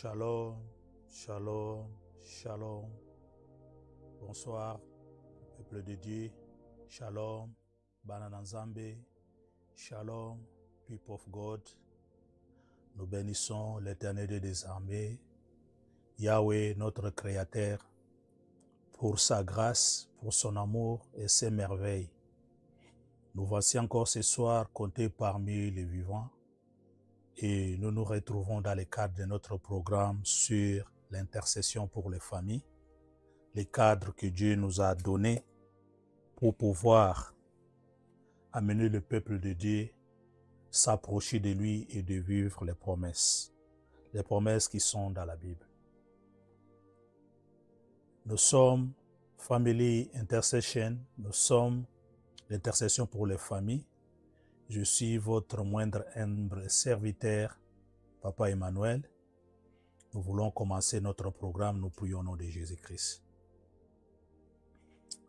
Shalom, shalom, shalom. Bonsoir, peuple de Dieu. Shalom, Banananzambe. Shalom, people of God. Nous bénissons l'Éternel des armées, Yahweh, notre Créateur, pour sa grâce, pour son amour et ses merveilles. Nous voici encore ce soir comptés parmi les vivants et nous nous retrouvons dans le cadre de notre programme sur l'intercession pour les familles, les cadres que Dieu nous a donnés pour pouvoir amener le peuple de Dieu s'approcher de lui et de vivre les promesses qui sont dans la Bible. Nous sommes Family Intercession, nous sommes l'intercession pour les familles. Je suis votre moindre humble serviteur, Papa Emmanuel. Nous voulons commencer notre programme, nous prions au nom de Jésus-Christ.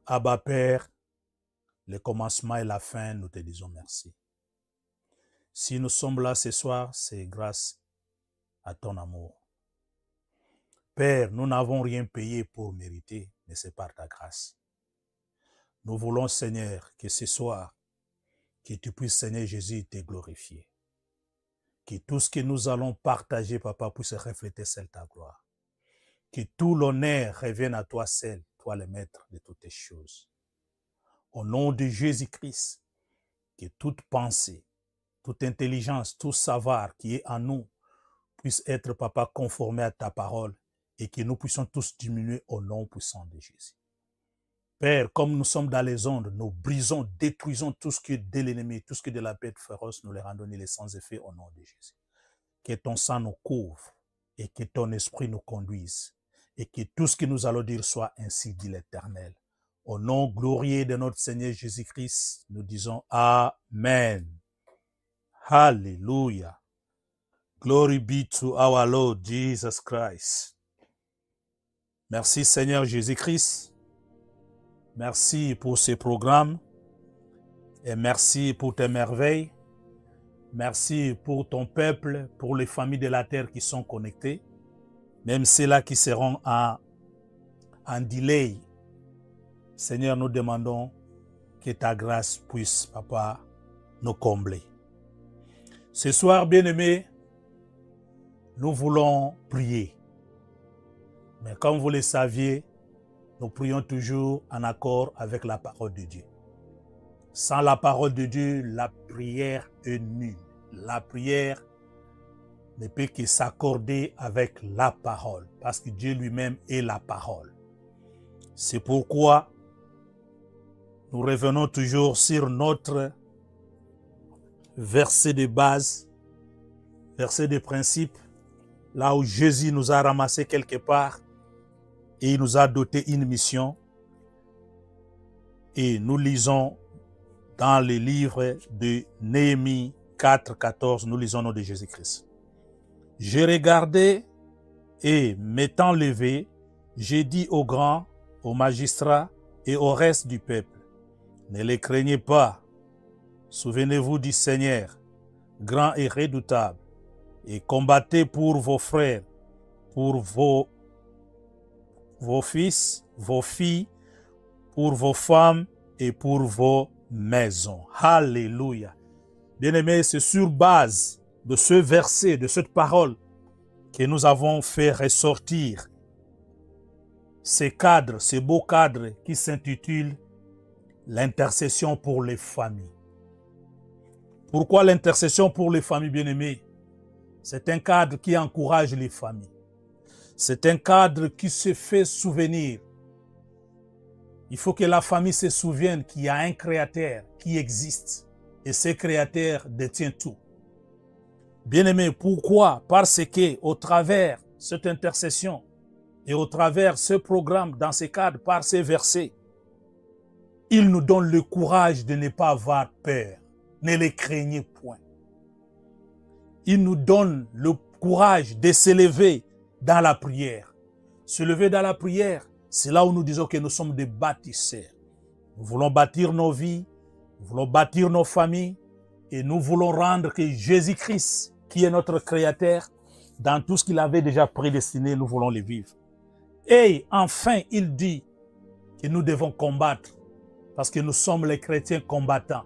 Abba Père, le commencement et la fin, nous te disons merci. Si nous sommes là ce soir, c'est grâce à ton amour. Père, nous n'avons rien payé pour mériter, mais c'est par ta grâce. Nous voulons, Seigneur, que ce soir, que tu puisses, Seigneur Jésus, te glorifier. Que tout ce que nous allons partager, Papa, puisse refléter celle ta gloire. Que tout l'honneur revienne à toi seul, toi le maître de toutes les choses. Au nom de Jésus-Christ, que toute pensée, toute intelligence, tout savoir qui est en nous puisse être, Papa, conformé à ta parole et que nous puissions tous diminuer au nom puissant de Jésus. Père, comme nous sommes dans les ondes, nous brisons, détruisons tout ce qui est de l'ennemi, tout ce qui est de la bête féroce, nous les rendons les sans effet au nom de Jésus. Que ton sang nous couvre et que ton esprit nous conduise et que tout ce que nous allons dire soit ainsi dit l'Éternel. Au nom glorieux de notre Seigneur Jésus-Christ, nous disons Amen. Hallelujah. Glory be to our Lord Jesus Christ. Merci Seigneur Jésus-Christ. Merci pour ce programme et merci pour tes merveilles. Merci pour ton peuple, pour les familles de la terre qui sont connectées, même ceux-là qui seront en delay. Seigneur, nous demandons que ta grâce puisse, Papa, nous combler. Ce soir, bien-aimés, nous voulons prier. Mais comme vous le saviez, nous prions toujours en accord avec la parole de Dieu. Sans la parole de Dieu, la prière est nulle. La prière ne peut que s'accorder avec la parole, parce que Dieu lui-même est la parole. C'est pourquoi nous revenons toujours sur notre verset de base, verset de principe, là où Jésus nous a ramassé quelque part et il nous a doté une mission. Et nous lisons dans le livre de Néhémie 4, 14, nous lisons au nom de Jésus-Christ. J'ai regardé et m'étant levé, j'ai dit aux grands, aux magistrats et au reste du peuple, ne les craignez pas, souvenez-vous du Seigneur, grand et redoutable, et combattez pour vos frères, pour vos fils, vos filles, pour vos femmes et pour vos maisons. Alléluia. Bien-aimés, c'est sur base de ce verset, de cette parole, que nous avons fait ressortir ces cadres, ces beaux cadres qui s'intitulent l'intercession pour les familles. Pourquoi l'intercession pour les familles, bien-aimés? C'est un cadre qui encourage les familles. C'est un cadre qui se fait souvenir. Il faut que la famille se souvienne qu'il y a un créateur qui existe et ce créateur détient tout. Bien-aimés, pourquoi? Parce que au travers de cette intercession et au travers de ce programme, dans ce cadre, par ces versets, il nous donne le courage de ne pas avoir peur. Ne les craignez point. Il nous donne le courage de s'élever dans la prière. Se lever dans la prière, c'est là où nous disons que nous sommes des bâtisseurs. Nous voulons bâtir nos vies, nous voulons bâtir nos familles et nous voulons rendre que Jésus-Christ, qui est notre Créateur, dans tout ce qu'il avait déjà prédestiné, nous voulons les vivre. Et enfin, il dit que nous devons combattre parce que nous sommes les chrétiens combattants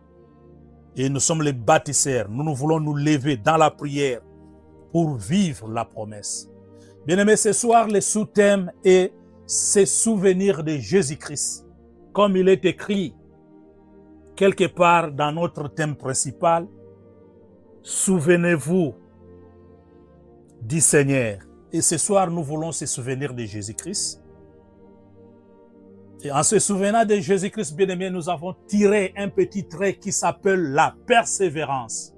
et nous sommes les bâtisseurs. Nous voulons nous lever dans la prière pour vivre la promesse. Bien-aimés, ce soir, le sous-thème est « Se souvenir de Jésus-Christ ». Comme il est écrit quelque part dans notre thème principal, « Souvenez-vous du Seigneur ». Et ce soir, nous voulons se souvenir de Jésus-Christ. Et en se souvenant de Jésus-Christ, bien-aimés, nous avons tiré un petit trait qui s'appelle la persévérance.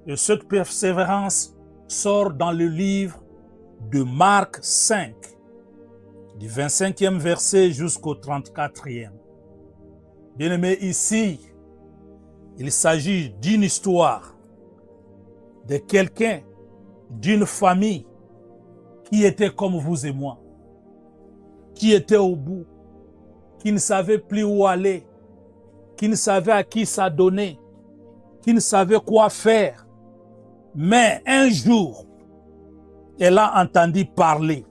Et cette persévérance sort dans le livre de Marc 5, du 25e verset jusqu'au 34e. Bien-aimés, ici, il s'agit d'une histoire de quelqu'un, d'une famille qui était comme vous et moi, qui était au bout, qui ne savait plus où aller, qui ne savait à qui s'adonner, qui ne savait quoi faire. Mais un jour, elle a entendu parler,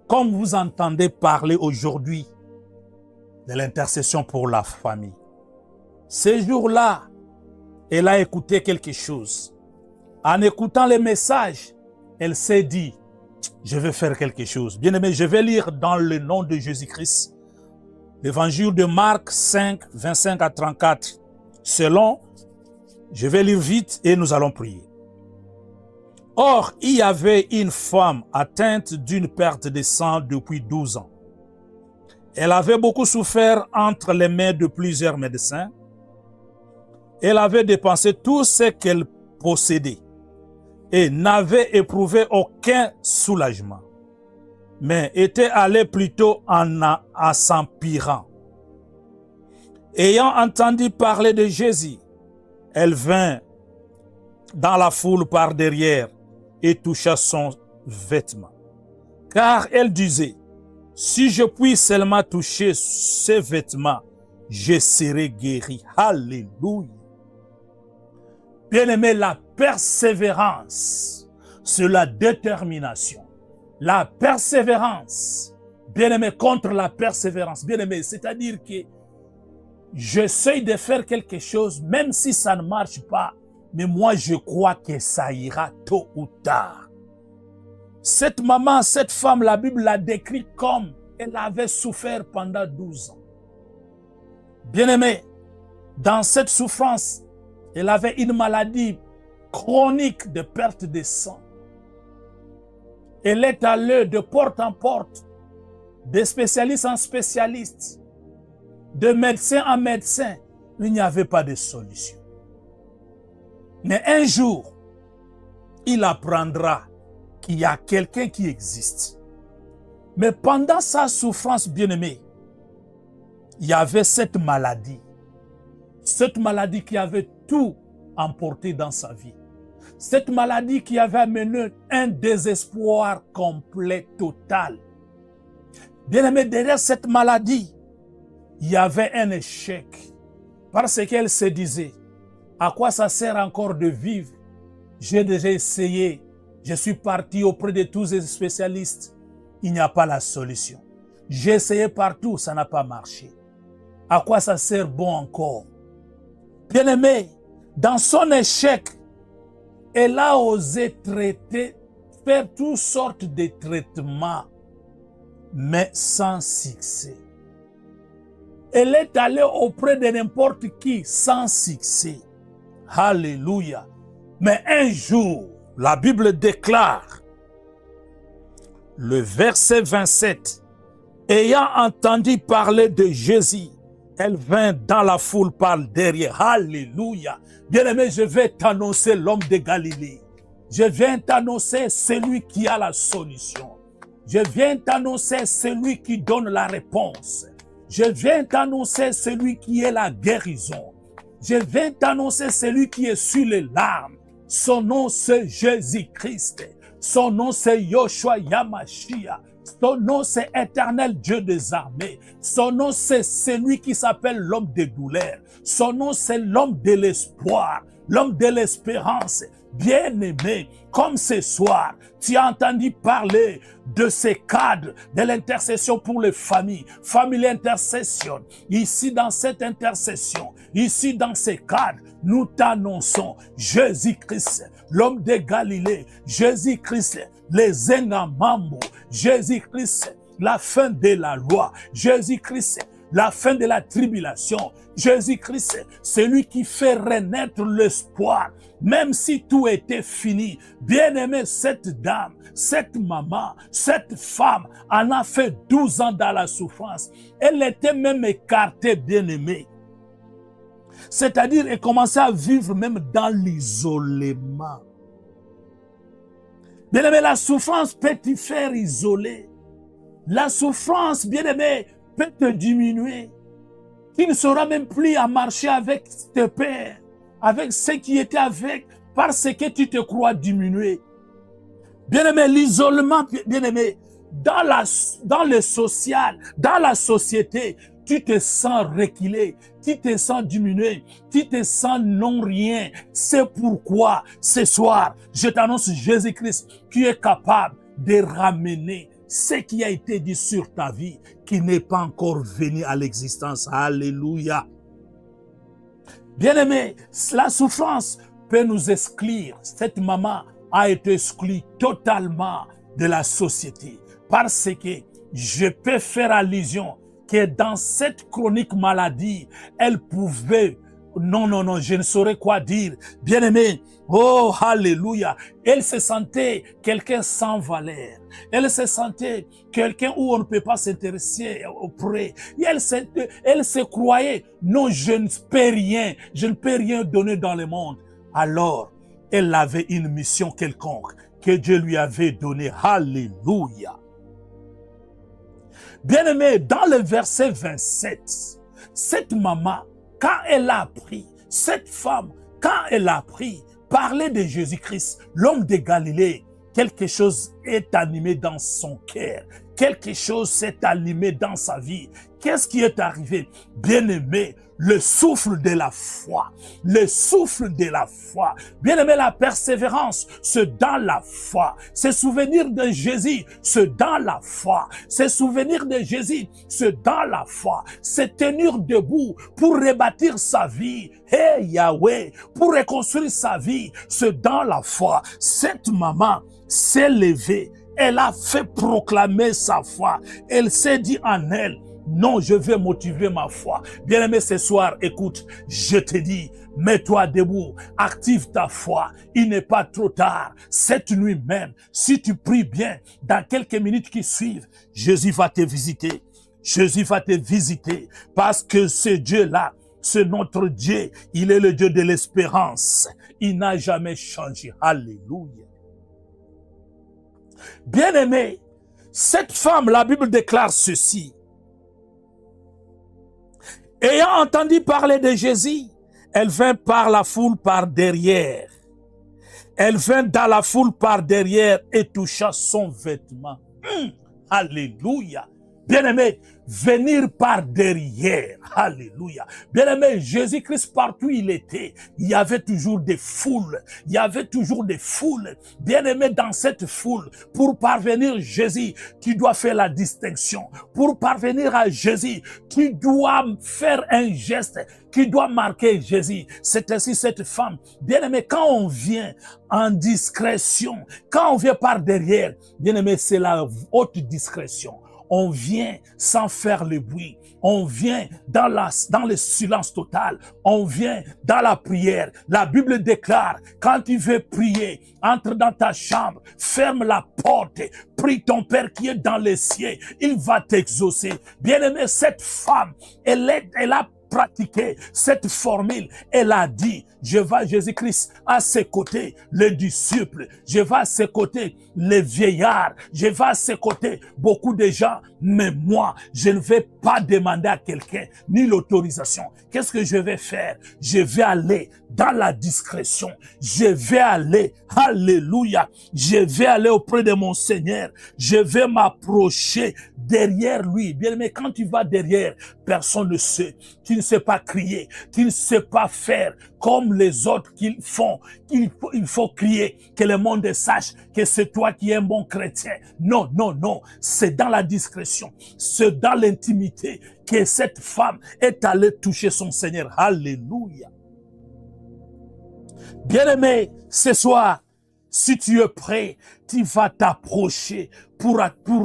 comme vous entendez parler aujourd'hui, de l'intercession pour la famille. Ce jour-là, elle a écouté quelque chose. En écoutant les messages, elle s'est dit, je vais faire quelque chose. Bien-aimé, je vais lire dans le nom de Jésus-Christ l'évangile de Marc 5, 25 à 34. Je vais lire vite et nous allons prier. Or, il y avait une femme atteinte d'une perte de sang depuis 12 ans. Elle avait beaucoup souffert entre les mains de plusieurs médecins. Elle avait dépensé tout ce qu'elle possédait et n'avait éprouvé aucun soulagement, mais était allée plutôt en s'empirant. Ayant entendu parler de Jésus, elle vint dans la foule par derrière et toucha son vêtement. Car elle disait, si je puis seulement toucher ses vêtements, je serai guéri. Alléluia. Bien-aimé, la persévérance, c'est la détermination. La persévérance, bien-aimé, contre la persévérance. Bien-aimé, c'est-à-dire que j'essaie de faire quelque chose, même si ça ne marche pas, mais moi je crois que ça ira tôt ou tard. Cette maman, cette femme, la Bible l'a décrit comme elle avait souffert pendant 12 ans. Bien-aimé, dans cette souffrance, elle avait une maladie chronique de perte de sang. Elle est allée de porte en porte, de spécialiste en spécialiste, de médecin en médecin. Il n'y avait pas de solution. Mais un jour, il apprendra qu'il y a quelqu'un qui existe. Mais pendant sa souffrance, bien-aimée, il y avait cette maladie. Cette maladie qui avait tout emporté dans sa vie. Cette maladie qui avait amené un désespoir complet, total. Bien-aimé, derrière cette maladie, il y avait un échec. Parce qu'elle se disait, à quoi ça sert encore de vivre? J'ai déjà essayé. Je suis parti auprès de tous les spécialistes. Il n'y a pas la solution. J'ai essayé partout, ça n'a pas marché. À quoi ça sert bon encore? Bien-aimé, dans son échec, elle a osé traiter, faire toutes sortes de traitements, mais sans succès. Elle est allée auprès de n'importe qui sans succès. Alléluia. Mais un jour, la Bible déclare, le verset 27, ayant entendu parler de Jésus, elle vint dans la foule par derrière. Alléluia. Bien-aimé, je vais t'annoncer l'homme de Galilée. Je viens t'annoncer celui qui a la solution. Je viens t'annoncer celui qui donne la réponse. Je viens t'annoncer celui qui est la guérison. Je viens t'annoncer celui qui est sur les larmes. Son nom c'est Jésus-Christ. Son nom c'est Yoshua Yamashia. Son nom c'est Éternel Dieu des armées. Son nom c'est celui qui s'appelle l'homme des douleurs. Son nom c'est l'homme de l'espoir. l'homme de l'espérance. Bien-aimé, comme ce soir, tu as entendu parler de ces cadres de l'intercession pour les familles, Family Intercession. Ici, dans cette intercession, ici, dans ces cadres, nous t'annonçons Jésus-Christ, l'homme de Galilée, Jésus-Christ, les Engamambo, Jésus-Christ, la fin de la loi, Jésus-Christ, la fin de la tribulation, Jésus-Christ, celui qui fait renaître l'espoir, même si tout était fini. Bien-aimé, cette dame, cette maman, cette femme en a fait 12 ans dans la souffrance. Elle était même écartée, bien-aimée. C'est-à-dire, elle commençait à vivre même dans l'isolement. Bien-aimé, la souffrance peut te faire isoler. La souffrance, bien-aimé, peut te diminuer. Tu ne sauras même plus à marcher avec tes pères, avec ceux qui étaient avec, parce que tu te crois diminué. Bien-aimé, l'isolement, bien-aimé, dans le social, dans la société, tu te sens reculé, tu te sens diminué, tu te sens non-rien. C'est pourquoi, ce soir, je t'annonce Jésus-Christ qui est capable de ramener ce qui a été dit sur ta vie, qui n'est pas encore venu à l'existence. Alléluia. Bien-aimé, la souffrance peut nous exclure. Cette maman a été exclue totalement de la société. Parce que je peux faire allusion que dans cette chronique maladie, elle pouvait, non, je ne saurais quoi dire. Bien-aimé, oh, alléluia, elle se sentait quelqu'un sans valeur. Elle se sentait quelqu'un où on ne peut pas s'intéresser auprès. Et elle se croyait, non, je ne peux rien, je ne peux rien donner dans le monde. Alors, elle avait une mission quelconque que Dieu lui avait donnée. Alléluia. Bien-aimé, dans le verset 27, cette maman, quand elle a appris, cette femme, quand elle a appris, parler de Jésus-Christ, l'homme de Galilée, quelque chose est animé dans son cœur. Quelque chose s'est animé dans sa vie. Qu'est-ce qui est arrivé? Bien-aimé, le souffle de la foi. Le souffle de la foi. Bien-aimé, la persévérance, c'est dans la foi. Se souvenir de Jésus, c'est dans la foi. Se souvenir de Jésus, c'est dans la foi. Se tenir debout pour rebâtir sa vie. Hey Yahweh, pour reconstruire sa vie, c'est dans la foi. Cette maman s'est levée. Elle a fait proclamer sa foi. Elle s'est dit en elle, non, je vais motiver ma foi. Bien-aimé, ce soir, écoute, je te dis, mets-toi debout, active ta foi. Il n'est pas trop tard. Cette nuit même, si tu pries bien, dans quelques minutes qui suivent, Jésus va te visiter. Jésus va te visiter parce que ce Dieu-là, c'est notre Dieu. Il est le Dieu de l'espérance. Il n'a jamais changé. Alléluia. Bien-aimé, cette femme, la Bible déclare ceci. Ayant entendu parler de Jésus, elle vint par la foule par derrière. Elle vint dans la foule par derrière et toucha son vêtement. Alléluia. Bien-aimé, venir par derrière. Alléluia. Bien-aimé, Jésus-Christ, partout il était, il y avait toujours des foules. Il y avait toujours des foules. Bien-aimé, dans cette foule, pour parvenir à Jésus, tu dois faire la distinction. Pour parvenir à Jésus, tu dois faire un geste qui doit marquer Jésus. C'est ainsi cette femme. Bien-aimé, quand on vient en discrétion, quand on vient par derrière, bien-aimé, c'est la haute discrétion. On vient sans faire le bruit. On vient dans le silence total. On vient dans la prière. La Bible déclare, quand tu veux prier, entre dans ta chambre, ferme la porte, prie ton Père qui est dans les cieux. Il va t'exaucer. Bien-aimé, cette femme, elle a pratiqué cette formule. Elle a dit, je vais à Jésus-Christ, à ses côtés, les disciples. Je vais à ses côtés, les vieillards. Je vais à ses côtés, beaucoup de gens. Mais moi, je ne vais pas demander à quelqu'un, ni l'autorisation. Qu'est-ce que je vais faire? Je vais aller dans la discrétion. Je vais aller, alléluia, je vais aller auprès de mon Seigneur. Je vais m'approcher derrière lui. Bien aimé, quand tu vas derrière, personne ne sait. Tu ne sais pas crier, tu ne sais pas faire comme les autres qu'ils font. Il faut crier, que le monde sache que c'est toi qui es un bon chrétien. Non, non, non. C'est dans la discrétion, c'est dans l'intimité que cette femme est allée toucher son Seigneur. Alléluia. Bien-aimé, ce soir, si tu es prêt, tu vas t'approcher pour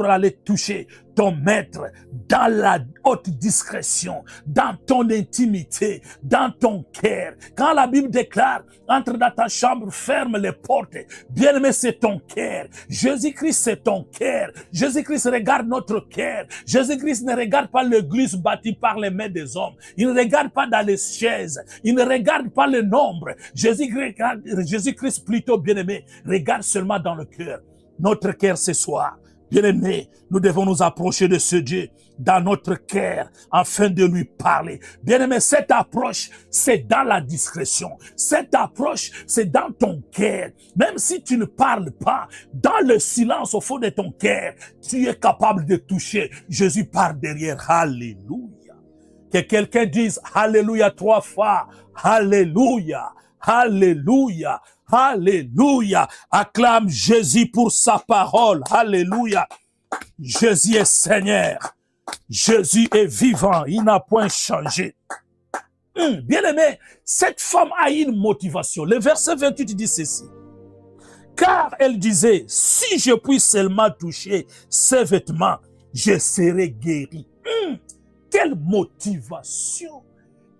aller toucher ton maître dans la haute discrétion, dans ton intimité, dans ton cœur. Quand la Bible déclare, entre dans ta chambre, ferme les portes. Bien-aimé, c'est ton cœur. Jésus-Christ, c'est ton cœur. Jésus-Christ regarde notre cœur. Jésus-Christ ne regarde pas l'église bâtie par les mains des hommes. Il ne regarde pas dans les chaises. Il ne regarde pas le nombre. Jésus-Christ plutôt, bien-aimé, regarde seulement dans le cœur. Notre cœur ce soir, bien-aimé, nous devons nous approcher de ce Dieu dans notre cœur afin de lui parler. Bien-aimé, cette approche, c'est dans la discrétion. Cette approche, c'est dans ton cœur. Même si tu ne parles pas, dans le silence au fond de ton cœur, tu es capable de toucher Jésus par derrière. Alléluia. Que quelqu'un dise Alléluia 3 fois. Alléluia. Alléluia. Alléluia. Acclame Jésus pour sa parole. Alléluia. Jésus est Seigneur. Jésus est vivant. Il n'a point changé. Bien-aimé, cette femme a une motivation. Le verset 28 dit ceci. Car elle disait, si je puis seulement toucher ses vêtements, je serai guéri. Quelle motivation.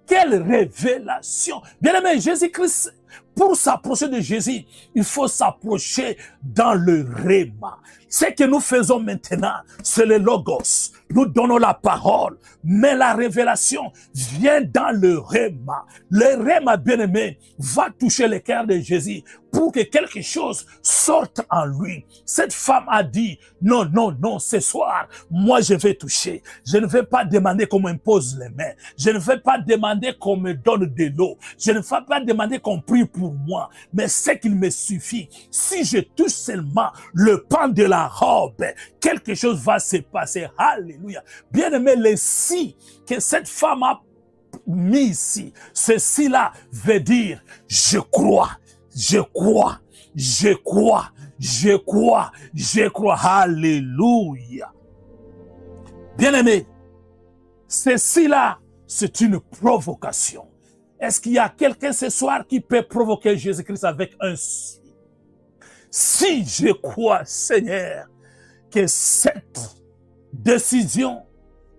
Quelle révélation. Bien-aimé, Jésus-Christ, pour s'approcher de Jésus, il faut s'approcher dans le réma. Ce que nous faisons maintenant, c'est le logos. Nous donnons la parole, mais la révélation vient dans le réma. Le réma, bien-aimé, va toucher le cœur de Jésus pour que quelque chose sorte en lui. Cette femme a dit, non, non, non, ce soir, moi je vais toucher. Je ne vais pas demander qu'on m'impose les mains. Je ne vais pas demander qu'on me donne de l'eau. Je ne vais pas demander qu'on prie pour moi. Mais c'est qu'il me suffit. Si je touche seulement le pan de la robe, quelque chose va se passer. Alléluia. Bien-aimé, le si que cette femme a mis ici, ceci-là veut dire, je crois. Je crois, je crois, je crois, je crois. Alléluia. Bien-aimé, ceci-là, c'est une provocation. Est-ce qu'il y a quelqu'un ce soir qui peut provoquer Jésus-Christ avec un si? Si je crois, Seigneur, que cette décision,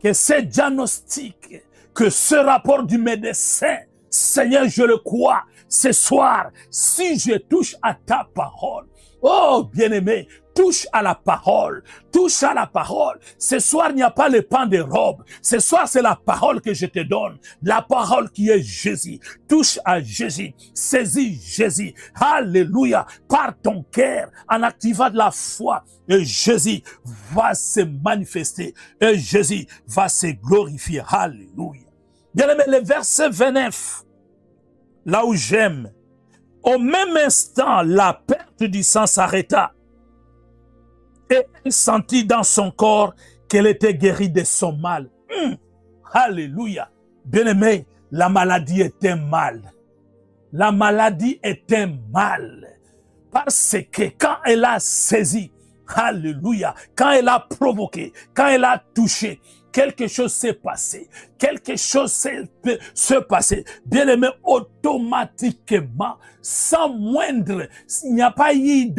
que ce diagnostic, que ce rapport du médecin, Seigneur, je le crois, ce soir, si je touche à ta parole, oh bien-aimé, touche à la parole, touche à la parole. Ce soir, il n'y a pas le pan de robe. Ce soir, c'est la parole que je te donne. La parole qui est Jésus. Touche à Jésus. Saisis Jésus. Alléluia. Par ton cœur, en activant de la foi, et Jésus va se manifester. Et Jésus va se glorifier. Alléluia. Bien-aimé, le verset 29, là où j'aime, au même instant, la perte du sang s'arrêta. Et elle sentit dans son corps qu'elle était guérie de son mal. Alléluia. Bien-aimé, la maladie était mal. La maladie était mal. Parce que quand elle a saisi, alléluia, quand elle a provoqué, quand elle a touché, quelque chose s'est passé. Quelque chose s'est passé. Bien-aimé, automatiquement, sans moindre, il n'y a pas eu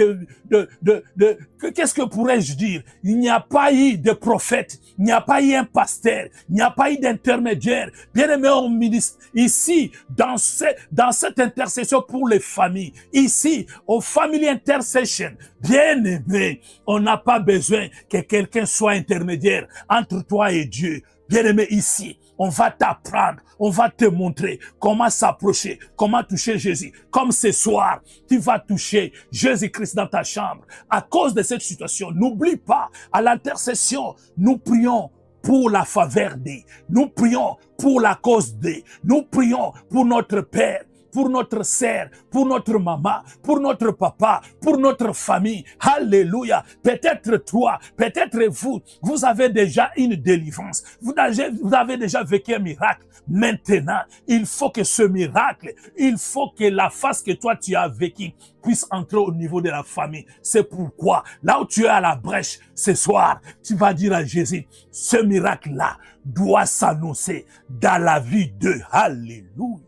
qu'est-ce que pourrais-je dire? Il n'y a pas eu de prophète, il n'y a pas eu un pasteur, il n'y a pas eu d'intermédiaire. Bien-aimé, au ministre, ici, dans cette intercession pour les familles, ici, au Family Intercession, bien-aimé, on n'a pas besoin que quelqu'un soit intermédiaire entre toi et Dieu. Bien-aimé, ici, on va t'apprendre, on va te montrer comment s'approcher, comment toucher Jésus. Comme ce soir, tu vas toucher Jésus-Christ dans ta chambre. À cause de cette situation, n'oublie pas, à l'intercession, nous prions pour la faveur des, nous prions pour la cause des, nous prions pour notre Père pour notre sœur, pour notre maman, pour notre papa, pour notre famille. Alléluia. Peut-être toi, peut-être vous, vous avez déjà une délivrance. Vous avez déjà vécu un miracle. Maintenant, il faut que ce miracle, il faut que la face que toi tu as vécue puisse entrer au niveau de la famille. C'est pourquoi, là où tu es à la brèche ce soir, tu vas dire à Jésus, ce miracle-là doit s'annoncer dans la vie de Alléluia.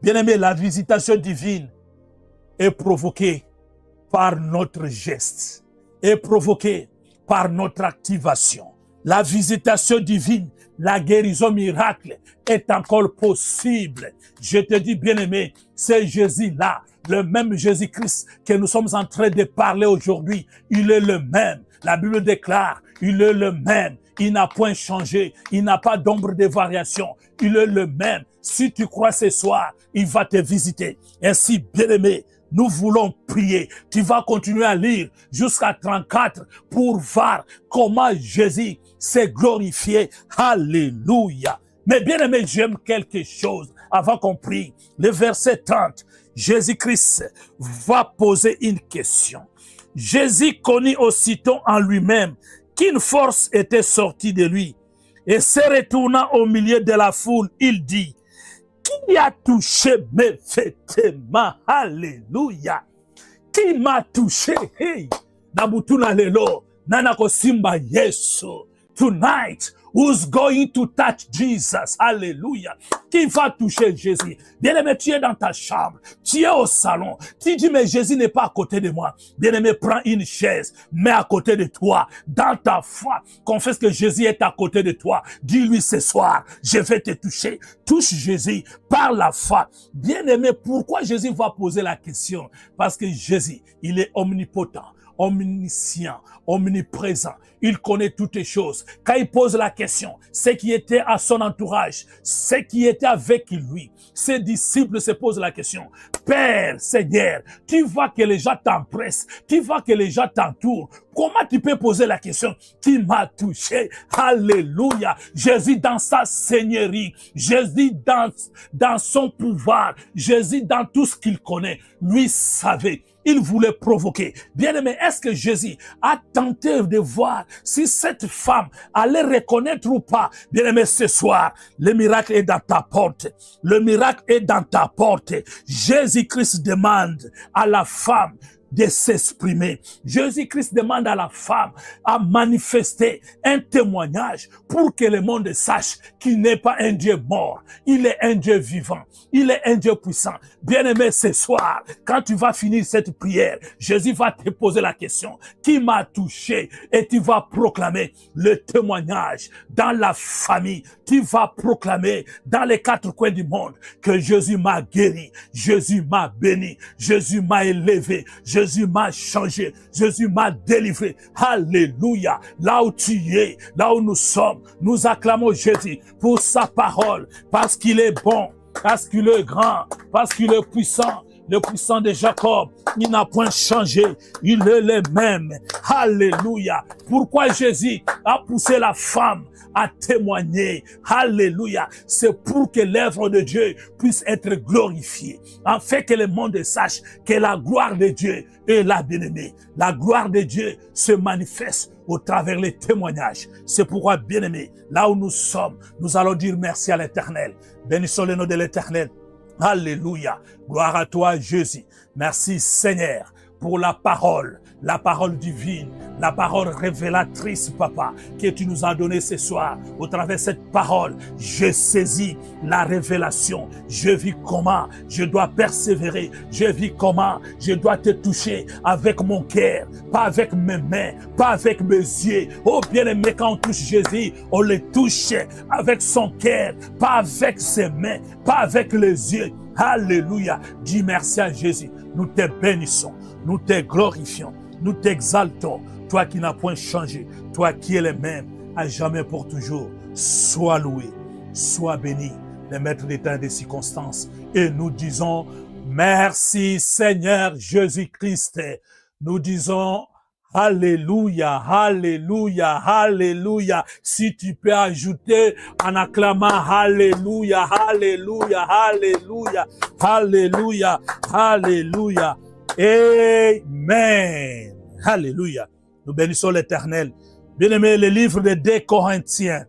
Bien-aimé, la visitation divine est provoquée par notre geste, est provoquée par notre activation. La visitation divine, la guérison miracle est encore possible. Je te dis, bien-aimé, c'est Jésus-là, le même Jésus-Christ que nous sommes en train de parler aujourd'hui. Il est le même. La Bible déclare, il est le même. Il n'a point changé. Il n'a pas d'ombre de variation. Il est le même. Si tu crois ce soir, il va te visiter. Ainsi, bien-aimé, nous voulons prier. Tu vas continuer à lire jusqu'à 34 pour voir comment Jésus s'est glorifié. Alléluia. Mais bien aimé, j'aime quelque chose avant qu'on prie. Le verset 30, Jésus-Christ va poser une question. Jésus connut aussitôt en lui-même qu'une force était sortie de lui. Et se retournant au milieu de la foule, il dit, qui a touché mes vêtements? Alléluia. Qui m'a touché? Hey, Nabutuna lelo, nanako simba Yesu. Tonight, who's going to touch Jesus? Alléluia. Qui va toucher Jésus? Bien-aimé, tu es dans ta chambre, tu es au salon, tu dis, mais Jésus n'est pas à côté de moi. Bien-aimé, prends une chaise, mets à côté de toi, dans ta foi, confesse que Jésus est à côté de toi. Dis-lui ce soir, je vais te toucher. Touche Jésus par la foi. Bien-aimé, pourquoi Jésus va poser la question? Parce que Jésus, il est omnipotent, omniscient, omniprésent. Il connaît toutes les choses. Quand il pose la question, ceux qui étaient à son entourage, ceux qui étaient avec lui, ses disciples se posent la question. Père, Seigneur, tu vois que les gens t'empressent, tu vois que les gens t'entourent. Comment tu peux poser la question? Qui m'a touché? Alléluia. Jésus dans sa seigneurie, Jésus dans son pouvoir, Jésus dans tout ce qu'il connaît, lui savait. Il voulait provoquer. Bien-aimé, est-ce que Jésus a tenté de voir si cette femme allait reconnaître ou pas? Bien-aimé, ce soir, le miracle est dans ta porte. Le miracle est dans ta porte. Jésus-Christ demande à la femme de s'exprimer. Jésus-Christ demande à la femme à manifester un témoignage pour que le monde sache qu'il n'est pas un Dieu mort. Il est un Dieu vivant. Il est un Dieu puissant. Bien-aimé, ce soir, quand tu vas finir cette prière, Jésus va te poser la question, qui m'a touché? Et tu vas proclamer le témoignage dans la famille. Tu vas proclamer dans les quatre coins du monde que Jésus m'a guéri, Jésus m'a béni, Jésus m'a élevé, Jésus m'a changé, Jésus m'a délivré. Alléluia. Là où tu es, là où nous sommes, nous acclamons Jésus pour sa parole, parce qu'il est bon, parce qu'il est grand, parce qu'il est puissant. Le puissant de Jacob, il n'a point changé, il est le même. Alléluia. Pourquoi Jésus a poussé la femme à témoigner? Alléluia. C'est pour que l'œuvre de Dieu puisse être glorifiée, afin que le monde sache que la gloire de Dieu est là, bien-aimé. La gloire de Dieu se manifeste au travers les témoignages. C'est pourquoi, bien-aimé, là où nous sommes, nous allons dire merci à l'Éternel. Bénissons le nom de l'Éternel. Alléluia. Gloire à toi, Jésus. Merci, Seigneur, pour la parole divine, la parole révélatrice, Papa, que tu nous as donnée ce soir. Au travers de cette parole, je saisis la révélation. Je vis comment je dois persévérer. Je vis comment je dois te toucher avec mon cœur, pas avec mes mains, pas avec mes yeux. Oh bien-aimé, quand on touche Jésus, on le touche avec son cœur, pas avec ses mains, pas avec les yeux. Alléluia. Dis merci à Jésus. Nous te bénissons, nous te glorifions, nous t'exaltons. Toi qui n'as point changé, toi qui es le même, à jamais pour toujours. Sois loué, sois béni, le maître des temps et des circonstances. Et nous disons, merci Seigneur Jésus-Christ. Nous disons, Alléluia, alléluia, alléluia. Si tu peux ajouter en acclamant alléluia, alléluia, alléluia, alléluia, alléluia. Amen. Alléluia. Nous bénissons l'Éternel. Bien-aimés, le livre de 2 Corinthiens.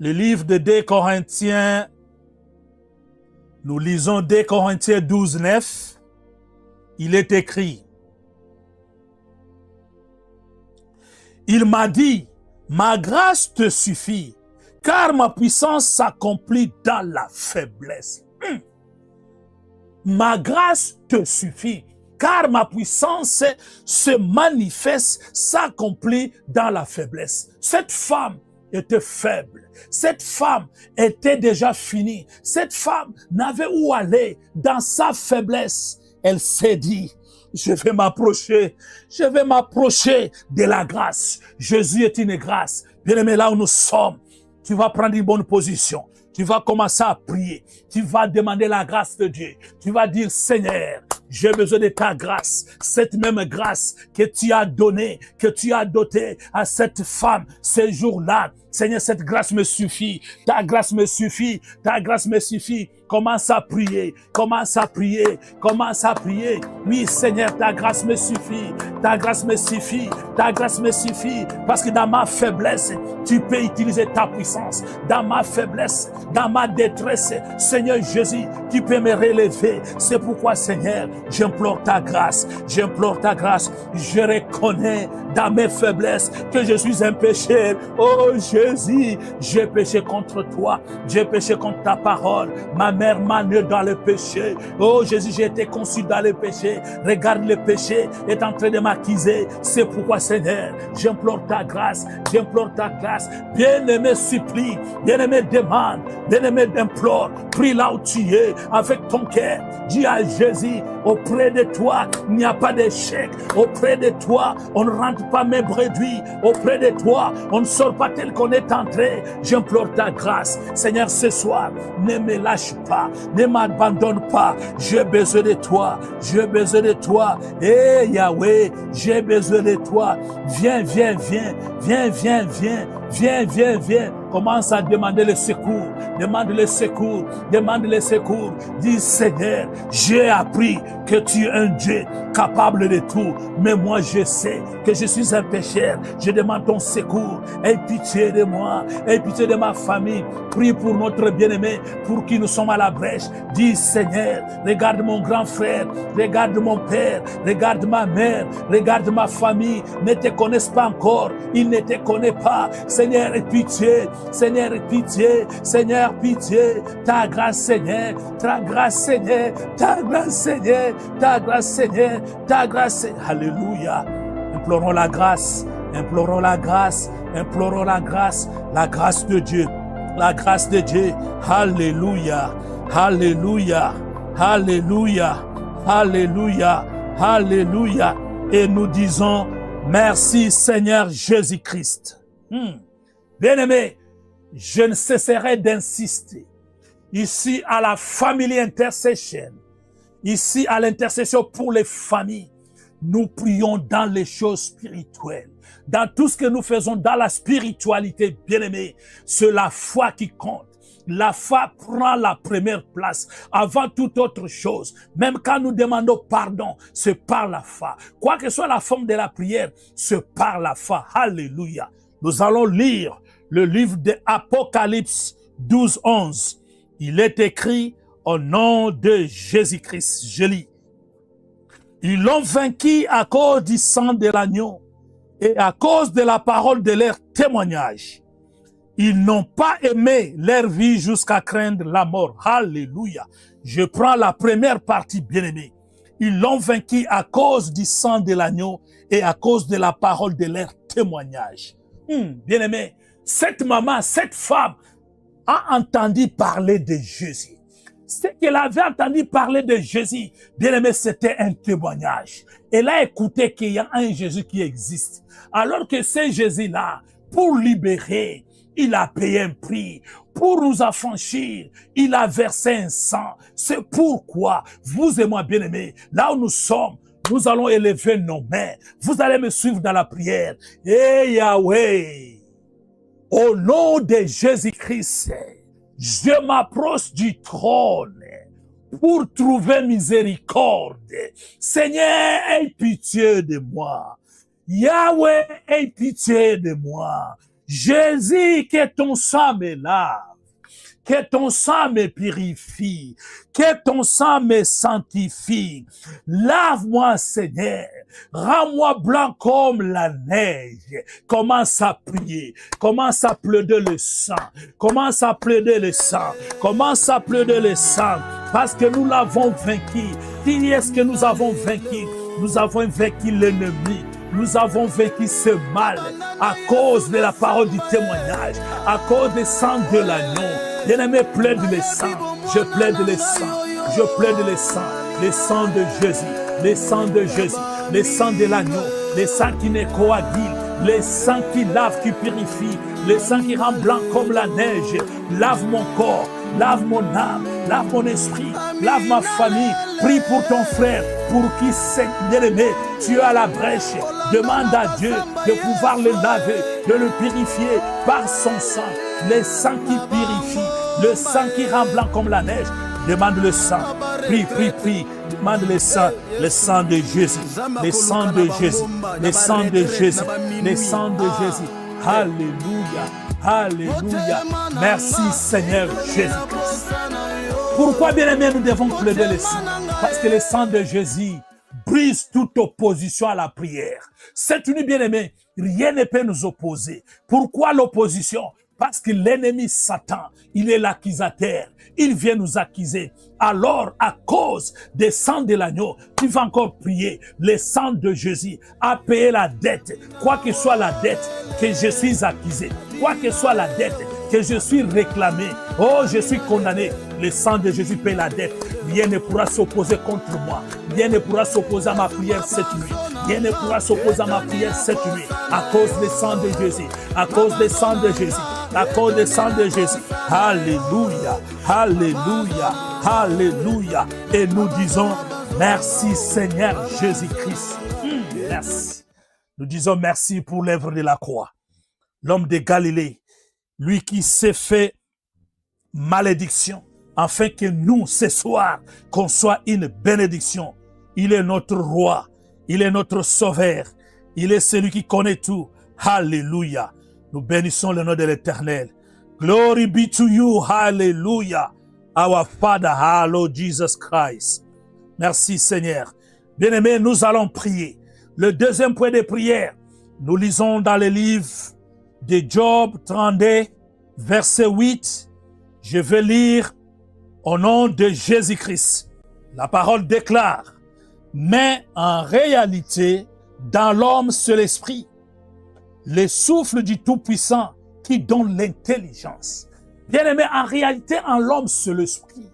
Le livre de 2 Corinthiens, nous lisons 2 Corinthiens 12, 9. Il est écrit: il m'a dit, ma grâce te suffit, car ma puissance s'accomplit dans la faiblesse. Ma grâce te suffit, car ma puissance se manifeste, s'accomplit dans la faiblesse. Cette femme était faible. Cette femme était déjà finie. Cette femme n'avait où aller dans sa faiblesse. Elle s'est dit, je vais m'approcher de la grâce. Jésus est une grâce. Bien-aimé, là où nous sommes, tu vas prendre une bonne position. Tu vas commencer à prier. Tu vas demander la grâce de Dieu. Tu vas dire, Seigneur, j'ai besoin de ta grâce. Cette même grâce que tu as donnée, que tu as dotée à cette femme ce jour-là. Seigneur, cette grâce me suffit. Ta grâce me suffit. Ta grâce me suffit. Commence à prier. Commence à prier. Commence à prier. Oui, Seigneur, ta grâce me suffit. Ta grâce me suffit. Ta grâce me suffit. Parce que dans ma faiblesse, tu peux utiliser ta puissance. Dans ma faiblesse, dans ma détresse, Seigneur Jésus, tu peux me relever. C'est pourquoi, Seigneur, j'implore ta grâce. J'implore ta grâce. Je reconnais dans mes faiblesses que je suis un pécheur. Oh Jésus, j'ai péché contre toi. J'ai péché contre ta parole. Ma mère m'a né dans le péché. Oh Jésus, j'ai été conçu dans le péché. Regarde, le péché est en train de m'accuser. C'est pourquoi, Seigneur, j'implore ta grâce. J'implore ta grâce. Bien-aimé, supplie. Bien-aimé, demande. Bien-aimé, implore. Prie là où tu es avec ton cœur. Dis à Jésus, auprès de toi, il n'y a pas d'échec. Auprès de toi, on ne rentre pas mes brebis. Auprès de toi, on ne sort pas tel qu'on est entré. J'implore ta grâce. Seigneur, ce soir, ne me lâche pas. Ne m'abandonne pas. J'ai besoin de toi. J'ai besoin de toi. Eh Yahweh, j'ai besoin de toi. Viens, viens, viens. Viens, viens, viens. Viens, viens, viens. Commence à demander le secours. Demande le secours. Demande le secours. Dis, Seigneur, j'ai appris que tu es un Dieu capable de tout. Mais moi, je sais que je suis un pécheur. Je demande ton secours. Aie pitié de moi. Aie pitié de ma famille. Prie pour notre bien-aimé, pour qui nous sommes à la brèche. Dis, Seigneur, regarde mon grand frère. Regarde mon père. Regarde ma mère. Regarde ma famille. Ne te connaissent pas encore. Ils ne te connaissent pas. Seigneur, aie pitié. Seigneur, pitié. Seigneur, pitié. Ta grâce, Seigneur. Ta grâce, Seigneur. Ta grâce, Seigneur. Ta grâce, Seigneur. Ta grâce, Seigneur. Alléluia. Implorons la grâce. Implorons la grâce. Implorons la grâce de Dieu. La grâce de Dieu. Alléluia. Alléluia. Alléluia. Alléluia. Alléluia. Et nous disons, merci Seigneur Jésus-Christ. Bien-aimé, je ne cesserai d'insister ici à la Family Intercession, ici à l'intercession pour les familles. Nous prions dans les choses spirituelles, dans tout ce que nous faisons dans la spiritualité, bien-aimé. C'est la foi qui compte. La foi prend la première place avant toute autre chose. Même quand nous demandons pardon, c'est par la foi. Quoi que soit la forme de la prière, c'est par la foi. Alléluia. Nous allons lire le livre de Apocalypse 12, 11. Il est écrit au nom de Jésus-Christ. Je lis. Ils l'ont vaincu à cause du sang de l'agneau et à cause de la parole de leur témoignage. Ils n'ont pas aimé leur vie jusqu'à craindre la mort. Alléluia. Je prends la première partie, bien-aimée. Ils l'ont vaincu à cause du sang de l'agneau et à cause de la parole de leur témoignage. Bien-aimé, cette maman, cette femme a entendu parler de Jésus. Ce qu'elle avait entendu parler de Jésus, bien-aimé, c'était un témoignage. Elle a écouté qu'il y a un Jésus qui existe. Alors que ce Jésus-là, pour libérer, il a payé un prix. Pour nous affranchir, il a versé un sang. C'est pourquoi, vous et moi, bien-aimés, là où nous sommes, nous allons élever nos mains. Vous allez me suivre dans la prière. Et Yahweh, au nom de Jésus-Christ, je m'approche du trône pour trouver miséricorde. Seigneur, aie pitié de moi. Yahweh, aie pitié de moi. Jésus, que ton sang me lave. Que ton sang me purifie, que ton sang me sanctifie. Lave-moi, Seigneur. Rends-moi blanc comme la neige. Commence à prier. Commence à pleurer le sang. Commence à pleurer le sang. Commence à pleurer le sang. Parce que nous l'avons vaincu. Qui est-ce que nous avons vaincu? Nous avons vaincu l'ennemi. Nous avons vaincu ce mal à cause de la parole du témoignage, à cause du sang de l'agneau. Bien-aimé, plaide le sang. Je plaide le sang. Je plaide le sang. Le sang de Jésus. Le sang de Jésus. Le sang de l'agneau. Le sang qui ne coagule. Le sang qui lave, qui purifie. Le sang qui rend blanc comme la neige. Lave mon corps. Lave mon âme. Lave mon esprit. Lave ma famille. Prie pour ton frère. Pour qui, bien-aimé, tu es à la brèche. Demande à Dieu de pouvoir le laver, de le purifier par son sang. Le sang qui purifie, le sang qui rend blanc comme la neige. Demande le sang. Prie, prie, prie. Demande le sang de Jésus. Le sang de Jésus. Le sang de Jésus. Le sang de Jésus. Alléluia. Alléluia. Merci Seigneur Jésus-Christ. Pourquoi, bien-aimés, nous devons plaider le sang? Parce que le sang de Jésus brise toute opposition à la prière. Cette nuit, bien-aimé, rien ne peut nous opposer. Pourquoi l'opposition? Parce que l'ennemi Satan, il est l'accusateur. Il vient nous accuser. Alors, à cause des sang de l'agneau, tu vas encore prier. Le sang de Jésus a payé la dette. Quoi que soit la dette que je suis accusé, quoi que soit la dette que je suis réclamé, oh, je suis condamné. Le sang de Jésus paye la dette. Rien ne pourra s'opposer contre moi. Rien ne pourra s'opposer à ma prière cette nuit. Rien ne pourra s'opposer à ma prière cette nuit. À cause du sang de Jésus. À cause du sang de Jésus. À cause du sang de Jésus. Alléluia. Alléluia. Alléluia. Et nous disons merci Seigneur Jésus-Christ. Merci. Nous disons merci pour l'œuvre de la croix. L'homme de Galilée, lui qui s'est fait malédiction, afin que nous, ce soir, qu'on soit une bénédiction. Il est notre roi, il est notre sauveur, il est celui qui connaît tout. Alléluia. Nous bénissons le nom de l'Éternel. Glory be to you. Hallelujah. Our Father, hello Jesus Christ. Merci Seigneur. Bien-aimés, nous allons prier. Le deuxième point de prière, nous lisons dans le livre de Job 32, verset 8. Je vais lire au nom de Jésus-Christ. La parole déclare, mais en réalité, dans l'homme c'est l'esprit, le souffle du Tout-Puissant qui donne l'intelligence. Bien-aimé, en réalité, en l'homme c'est l'esprit.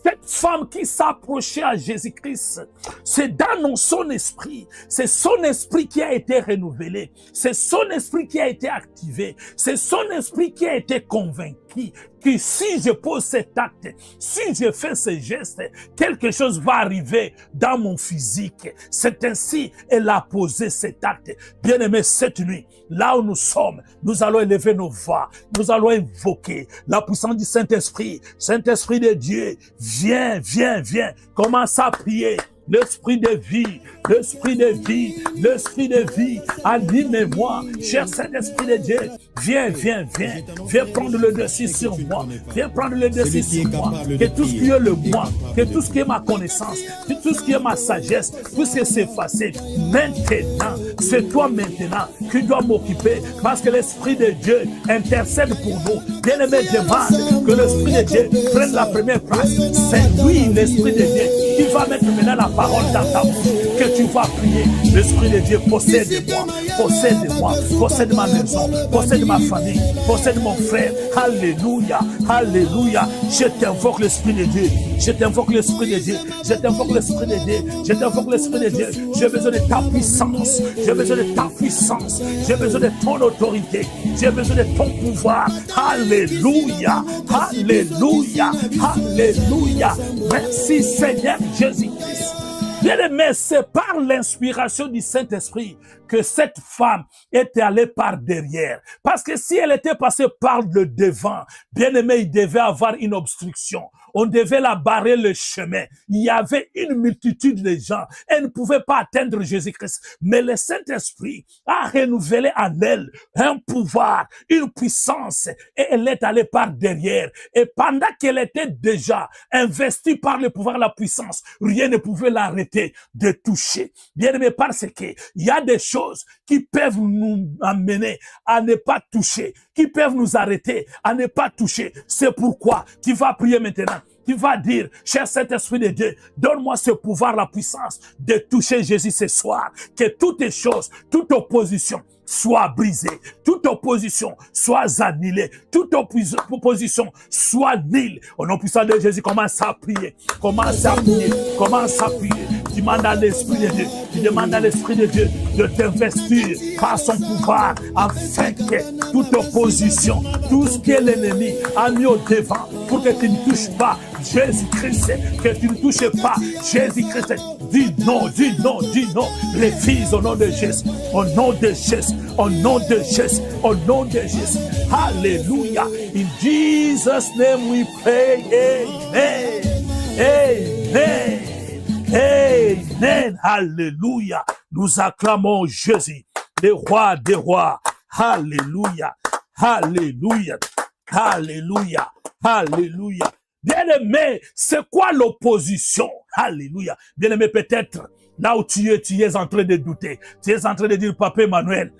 Cette femme qui s'approchait à Jésus-Christ, c'est dans son esprit. C'est son esprit qui a été renouvelé. C'est son esprit qui a été activé. C'est son esprit qui a été convaincu que si je pose cet acte, si je fais ce geste, quelque chose va arriver dans mon physique. C'est ainsi qu'elle a posé cet acte. Bien-aimé, cette nuit, là où nous sommes, nous allons élever nos voix. Nous allons invoquer la puissance du Saint-Esprit. Saint-Esprit de Dieu, viens, viens, viens. Commence à prier. L'esprit de vie, l'esprit de vie, l'esprit de vie, anime-moi, cher Saint-Esprit de Dieu, viens, viens, viens, viens prendre le dessus sur moi, viens prendre le dessus sur moi, que tout ce qui est le moi, que tout ce qui est ma connaissance, que tout ce qui est ma sagesse, puisse s'effacer. Maintenant, c'est toi maintenant qui dois m'occuper, parce que l'Esprit de Dieu intercède pour nous. Bien-aimé, demande que l'Esprit de Dieu prenne la première place. C'est lui, l'Esprit de Dieu, qui va mettre maintenant la parole dans ta bouche, que tu vas prier. L'Esprit de Dieu possède-moi, possède-moi, possède ma maison, possède ma famille, possède mon frère. Alléluia, alléluia. Je t'invoque l'Esprit de Dieu, je t'invoque l'Esprit de Dieu, je t'invoque l'Esprit de Dieu, je t'invoque l'Esprit de Dieu. J'ai besoin de ta puissance, j'ai besoin de ta puissance, j'ai besoin de ton autorité, j'ai besoin de ton pouvoir. Alléluia, alléluia, alléluia. Merci Seigneur Jésus-Christ. Bien-aimé, c'est par l'inspiration du Saint-Esprit que cette femme est allée par derrière. Parce que si elle était passée par le devant, bien-aimé, il devait avoir une obstruction. On devait la barrer le chemin. Il y avait une multitude de gens. Elle ne pouvait pas atteindre Jésus-Christ. Mais le Saint-Esprit a renouvelé en elle un pouvoir, une puissance. Et elle est allée par derrière. Et pendant qu'elle était déjà investie par le pouvoir, la puissance, rien ne pouvait l'arrêter de toucher. Bien aimé, parce que il y a des choses qui peuvent nous amener à ne pas toucher, qui peuvent nous arrêter à ne pas toucher. C'est pourquoi tu vas prier maintenant. Tu vas dire, cher Saint-Esprit de Dieu, donne-moi ce pouvoir, la puissance de toucher Jésus ce soir. Que toutes les choses, toute opposition soit brisée, toute opposition soit annulée, toute opposition soit nulle. Au nom puissant de Jésus, commence à prier, commence à prier, commence à prier. Tu demandes à l'Esprit de Dieu, tu demandes à l'Esprit de Dieu de t'investir par son pouvoir afin que toute opposition, tout ce que l'ennemi a mis au devant pour que tu ne touches pas Jésus-Christ, que tu ne touches pas Jésus-Christ. Dis non, dis non, dis non. Refuse au nom de Jésus, au nom de Jésus, au nom de Jésus, au nom de Jésus. Alléluia. In Jesus' name we pray. Amen. Amen. Amen. Alléluia. Nous acclamons Jésus, le roi des rois. Alléluia. Alléluia. Alléluia. Alléluia. Bien-aimé, c'est quoi l'opposition? Alléluia. Bien-aimé, peut-être, là où tu es en train de douter. Tu es en train de dire, Papa Emmanuel,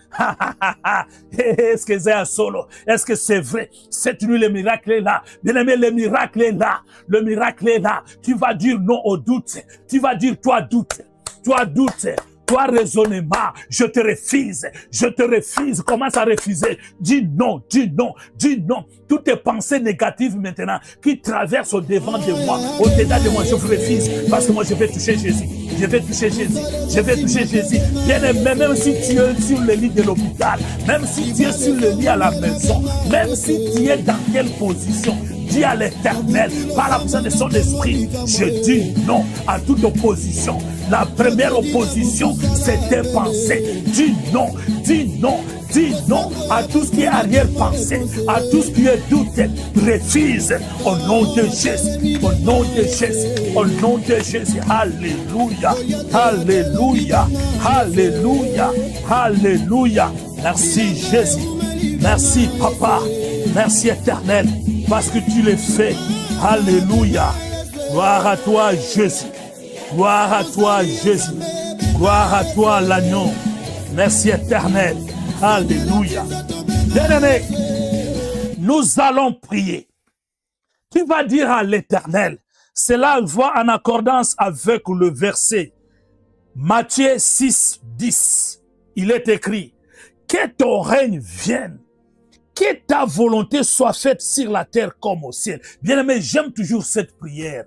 est-ce que c'est un solo? Est-ce que c'est vrai? Cette nuit, le miracle est là. Bien-aimé, le miracle est là. Le miracle est là. Tu vas dire non au doute. Tu vas dire, toi doute. Toi doute. Toi, raisonnement, je te refuse, commence à refuser, dis non, dis non, dis non. Toutes tes pensées négatives maintenant qui traversent au devant de moi, au-delà de moi, je vous refuse, parce que moi je vais toucher Jésus, je vais toucher Jésus, je vais toucher Jésus. Bien aimé, même si tu es sur le lit de l'hôpital, même si tu es sur le lit à la maison, même si tu es dans quelle position, dis à l'Éternel, par la puissance de son esprit, je dis non à toute opposition. La première opposition, c'est tes pensées. Dis non, dis non, dis non à tout ce qui est arrière-pensée, à tout ce qui est doute. Refuse au nom de Jésus, au nom de Jésus, au nom de Jésus. Alléluia, alléluia, alléluia, alléluia. Merci Jésus, merci Papa, merci Éternel, parce que tu le fais. Alléluia, gloire à toi Jésus. Gloire à toi, Jésus. Gloire à toi, l'agneau. Merci éternel. Alléluia. Bien-aimé, nous allons prier. Tu vas dire à l'Éternel, cela va en accordance avec le verset Matthieu 6, 10. Il est écrit, que ton règne vienne, que ta volonté soit faite sur la terre comme au ciel. Bien-aimé, j'aime toujours cette prière.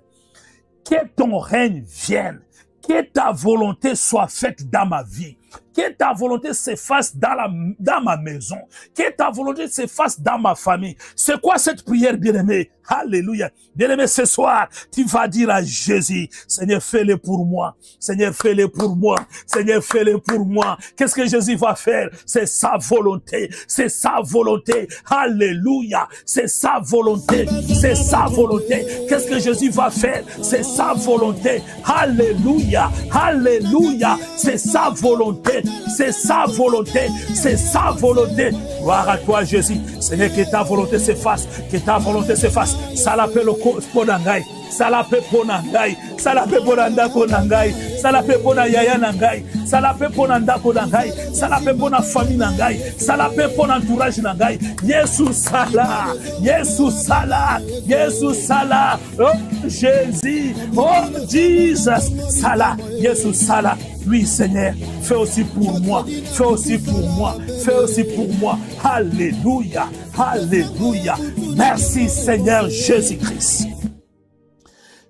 Que ton règne vienne, que ta volonté soit faite dans ma vie, que ta volonté s'efface dans ma maison, que ta volonté s'efface dans ma famille. C'est quoi cette prière, bien-aimé? Alléluia. Bien-aimé, ce soir, tu vas dire à Jésus, Seigneur, fais-le pour moi. Seigneur, fais-le pour moi. Seigneur, fais-le pour moi. Qu'est-ce que Jésus va faire? C'est sa volonté. C'est sa volonté. Alléluia. C'est sa volonté. C'est sa volonté. Qu'est-ce que Jésus va faire? C'est sa volonté. Alléluia. Alléluia. C'est sa volonté. C'est sa volonté. C'est sa volonté. Gloire à toi, Jésus. Seigneur, que ta volonté s'efface. Que ta volonté s'efface. Salape le ponangai, salape ponangai, salape ponanda konangai, salape pona yaya nangai, salape ponanda konangai, salape pona famille nangai, salape pona entourage nangai. Yesu sala, Yesu sala, Yesu sala. Oh Jésus, oh Jesus sala, Yesu sala. Oui, Seigneur, fais aussi pour moi, fais aussi pour moi, fais aussi pour moi. Alléluia, alléluia. Merci, Seigneur Jésus-Christ.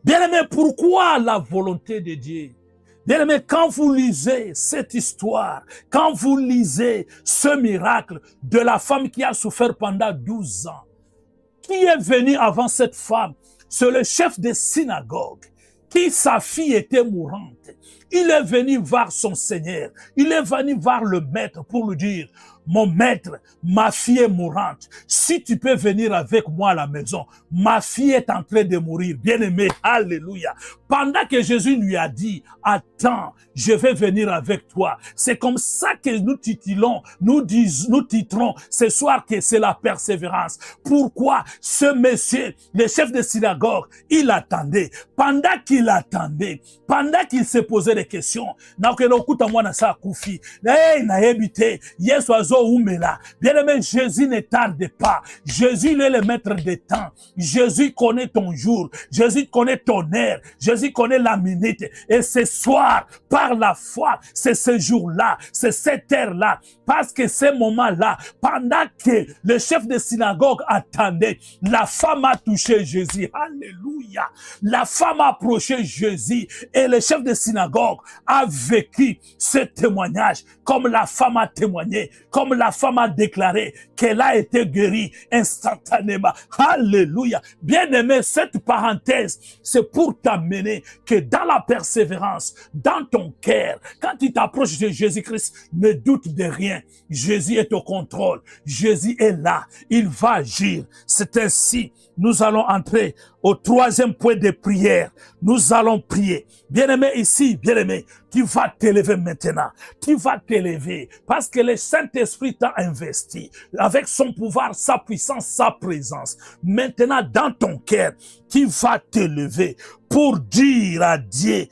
Bien-aimé, pourquoi la volonté de Dieu? Bien-aimé, quand vous lisez cette histoire, quand vous lisez ce miracle de la femme qui a souffert pendant 12 ans, qui est venu avant cette femme? C'est le chef de synagogue qui sa fille était mourante. Il est venu voir son Seigneur. Il est venu voir le maître pour lui dire, mon maître, ma fille est mourante. Si tu peux venir avec moi à la maison, ma fille est en train de mourir. Bien-aimé, alléluia. Pendant que Jésus lui a dit, attends, je vais venir avec toi. C'est comme ça que nous titrons ce soir que c'est la persévérance. Pourquoi ce monsieur, le chef de synagogue, il attendait. Pendant qu'il attendait, pendant qu'il se posait des questions, bien-aimé, Jésus ne tarde pas. Jésus est le maître des temps. Jésus connaît ton jour. Jésus connaît ton heure. Jésus connaît la minute. Et ce soir, par la foi, c'est ce jour-là, c'est cette heure-là. Parce que ce moment-là, pendant que le chef de synagogue attendait, la femme a touché Jésus. Alléluia. La femme a approché Jésus et le chef de synagogue a vécu ce témoignage comme la femme a témoigné, comme la femme a déclaré qu'elle a été guérie instantanément. Alléluia. Bien-aimé, cette parenthèse, c'est pour t'amener que dans la persévérance, dans ton cœur, quand tu t'approches de Jésus-Christ, ne doute de rien. Jésus est au contrôle. Jésus est là. Il va agir. C'est ainsi, nous allons entrer au troisième point de prière. Nous allons prier. Bien-aimé ici, bien-aimé, tu vas t'élever maintenant. Tu vas t'élever parce que le Saint-Esprit t'a investi avec son pouvoir, sa puissance, sa présence. Maintenant, dans ton cœur, tu vas t'élever pour dire à Dieu,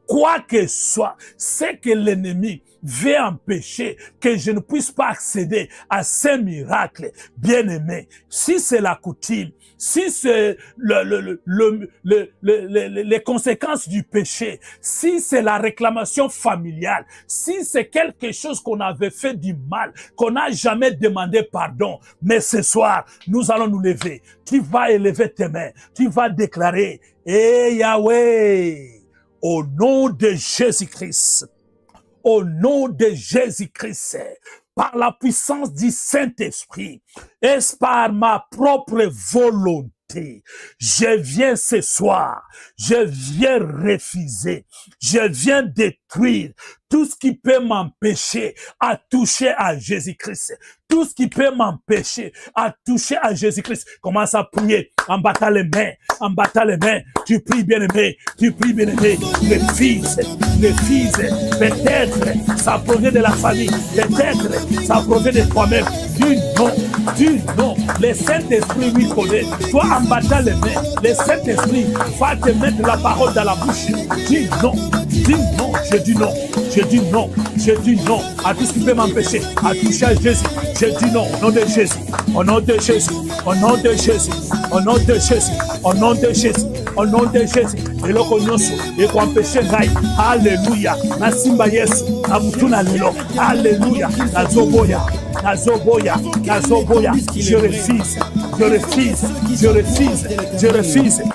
quoi que soit, c'est que l'ennemi veut empêcher que je ne puisse pas accéder à ces miracles. Bien-aimé, si c'est la coutume, si c'est les conséquences du péché, si c'est la réclamation familiale, si c'est quelque chose qu'on avait fait du mal, qu'on n'a jamais demandé pardon, mais ce soir, nous allons nous lever. Tu vas élever tes mains, tu vas déclarer, Yahweh, au nom de Jésus-Christ, au nom de Jésus-Christ, par la puissance du Saint-Esprit, et par ma propre volonté, je viens ce soir, je viens refuser, je viens détruire tout ce qui peut m'empêcher à toucher à Jésus-Christ. Tout ce qui peut m'empêcher à toucher à Jésus-Christ. Commence à prier en battant les mains, en battant les mains. Tu pries bien-aimé, tu pries bien-aimé. Le fils, peut-être ça provient de la famille, peut-être ça provient de toi-même. Du non. Le Saint-Esprit lui connaît. Toi, en battant les mains, le Saint-Esprit va te mettre la parole dans la bouche. Dis non, je dis non. Je dis non à tout ce qui peut m'empêcher à toucher à Jésus. Je dis non au nom de Jésus, au nom de Jésus, au nom de Jésus, au nom de Jésus, au nom de Jésus, au nom de Jésus. Et le konyoso et qu'on empêche ngai. Alléluia. Na simba Yesu, na mutuna lelo. Alléluia. Na zoboya. Je refuse.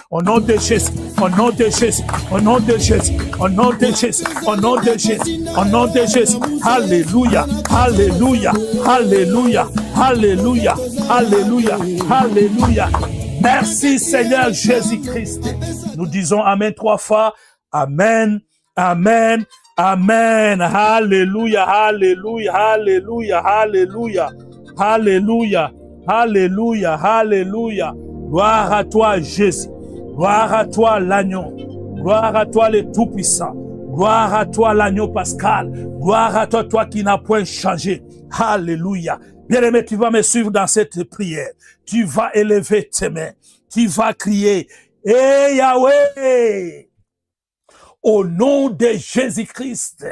Au nom de Jésus, au nom de Jésus, au nom de Jésus, au nom de Jésus, au nom de Jésus, au nom de Jésus. Alléluia, alléluia, alléluia, alléluia, alléluia, alléluia. Merci Seigneur Jésus-Christ. Nous disons Amen 3 fois. Amen, Amen. Amen. Alléluia, alléluia, alléluia, alléluia, alléluia, alléluia, alléluia. Gloire à toi, Jésus. Gloire à toi, l'agneau. Gloire à toi, le Tout-Puissant. Gloire à toi, l'agneau pascal. Gloire à toi, toi qui n'as point changé. Alléluia. Bien-aimé, tu vas me suivre dans cette prière. Tu vas élever tes mains. Tu vas crier, Hey Yahweh! Au nom de Jésus-Christ,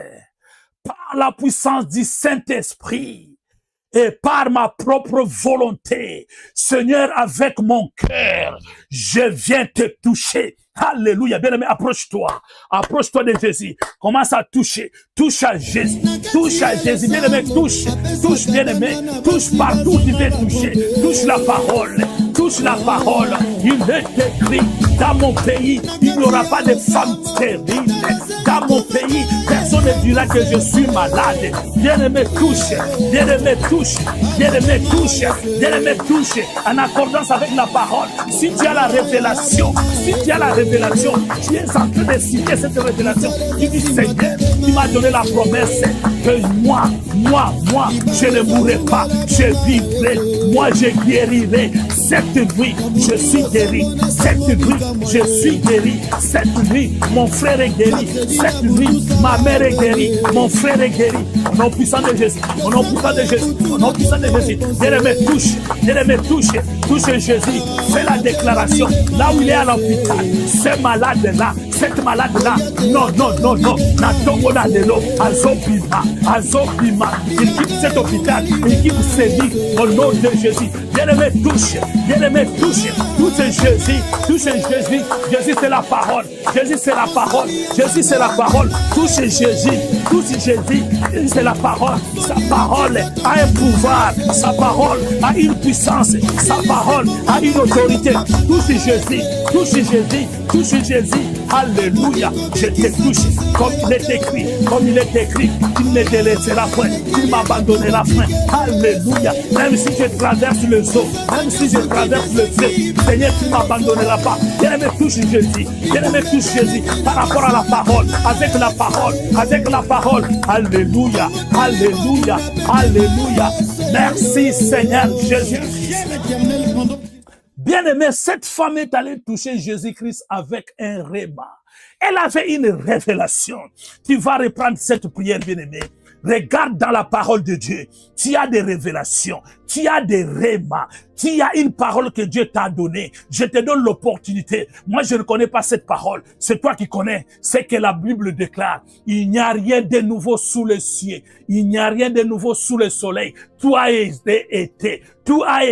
par la puissance du Saint-Esprit et par ma propre volonté, Seigneur, avec mon cœur, je viens te toucher. Alléluia. Bien-aimé, approche-toi. Approche-toi de Jésus. Commence à toucher. Touche à Jésus. Touche à Jésus. Bien-aimé, touche. Touche, bien-aimé. Touche partout où tu veux toucher. Touche la parole. Touche la parole. Il est écrit, dans mon pays, il n'y aura pas de femmes stériles. Dans mon pays, personne ne dira que je suis malade. Bien-aimé, touche, bien-aimé, touche, bien-aimé, touche, bien-aimé, touche, en accordance avec la parole. Si tu as la révélation, si tu as la révélation, tu es en train de citer cette révélation. Tu dis, Seigneur, tu m'as donné la promesse que moi, je ne mourrai pas, je vivrai, moi je guérirai. Cette nuit, je suis guéri. Cette nuit, je suis guéri. Cette nuit, mon frère est guéri. Cette nuit, ma mère est guérie. Mon frère est guéri. Au nom puissant de Jésus. Au nom puissant de Jésus. Au nom puissant de Jésus. Bien-aimé, touche. Bien-aimé, touche. Touche Jésus. Fais la déclaration. Là où il est à l'hôpital, ce malade-là, cette malade-là, non. Natongola de l'eau. Azobima. Il quitte cet hôpital. Il quitte ses vies. Au nom de Jésus. Bien-aimé, touche. Bien-aimé, touche. Touche Jésus. Touche Jésus. Jésus, c'est la parole. Jésus, c'est la parole. Jésus, c'est la parole. Touche Jésus. Touche Jésus. C'est la parole. Sa parole a un pouvoir. Sa parole a une puissance. Sa parole a une autorité. Touche Jésus. Touche Jésus. Touche Jésus. Alléluia. Je te touche. Comme il est écrit. Comme il est écrit. Tu ne me délaisseras point. Tu m'abandonneras point. Alléluia. Même si je traverse le zoo. Même si je traverse le feu. Seigneur, tu ne m'abandonneras pas. Bien-aimé, touche Jésus. Bien-aimé, touche Jésus. Par rapport à la parole. Avec la parole. Avec la parole. Alléluia. Alléluia. Alléluia. Merci Seigneur Jésus. Bien-aimé, cette femme est allée toucher Jésus-Christ avec un réma. Elle avait une révélation. Tu vas reprendre cette prière, bien-aimé. Regarde dans la parole de Dieu. Tu as des révélations. Tu as des rémas. Tu as une parole que Dieu t'a donnée. Je te donne l'opportunité. Moi, je ne connais pas cette parole. C'est toi qui connais. C'est que la Bible déclare. Il n'y a rien de nouveau sous le ciel. Il n'y a rien de nouveau sous le soleil. Tout a été. Tout a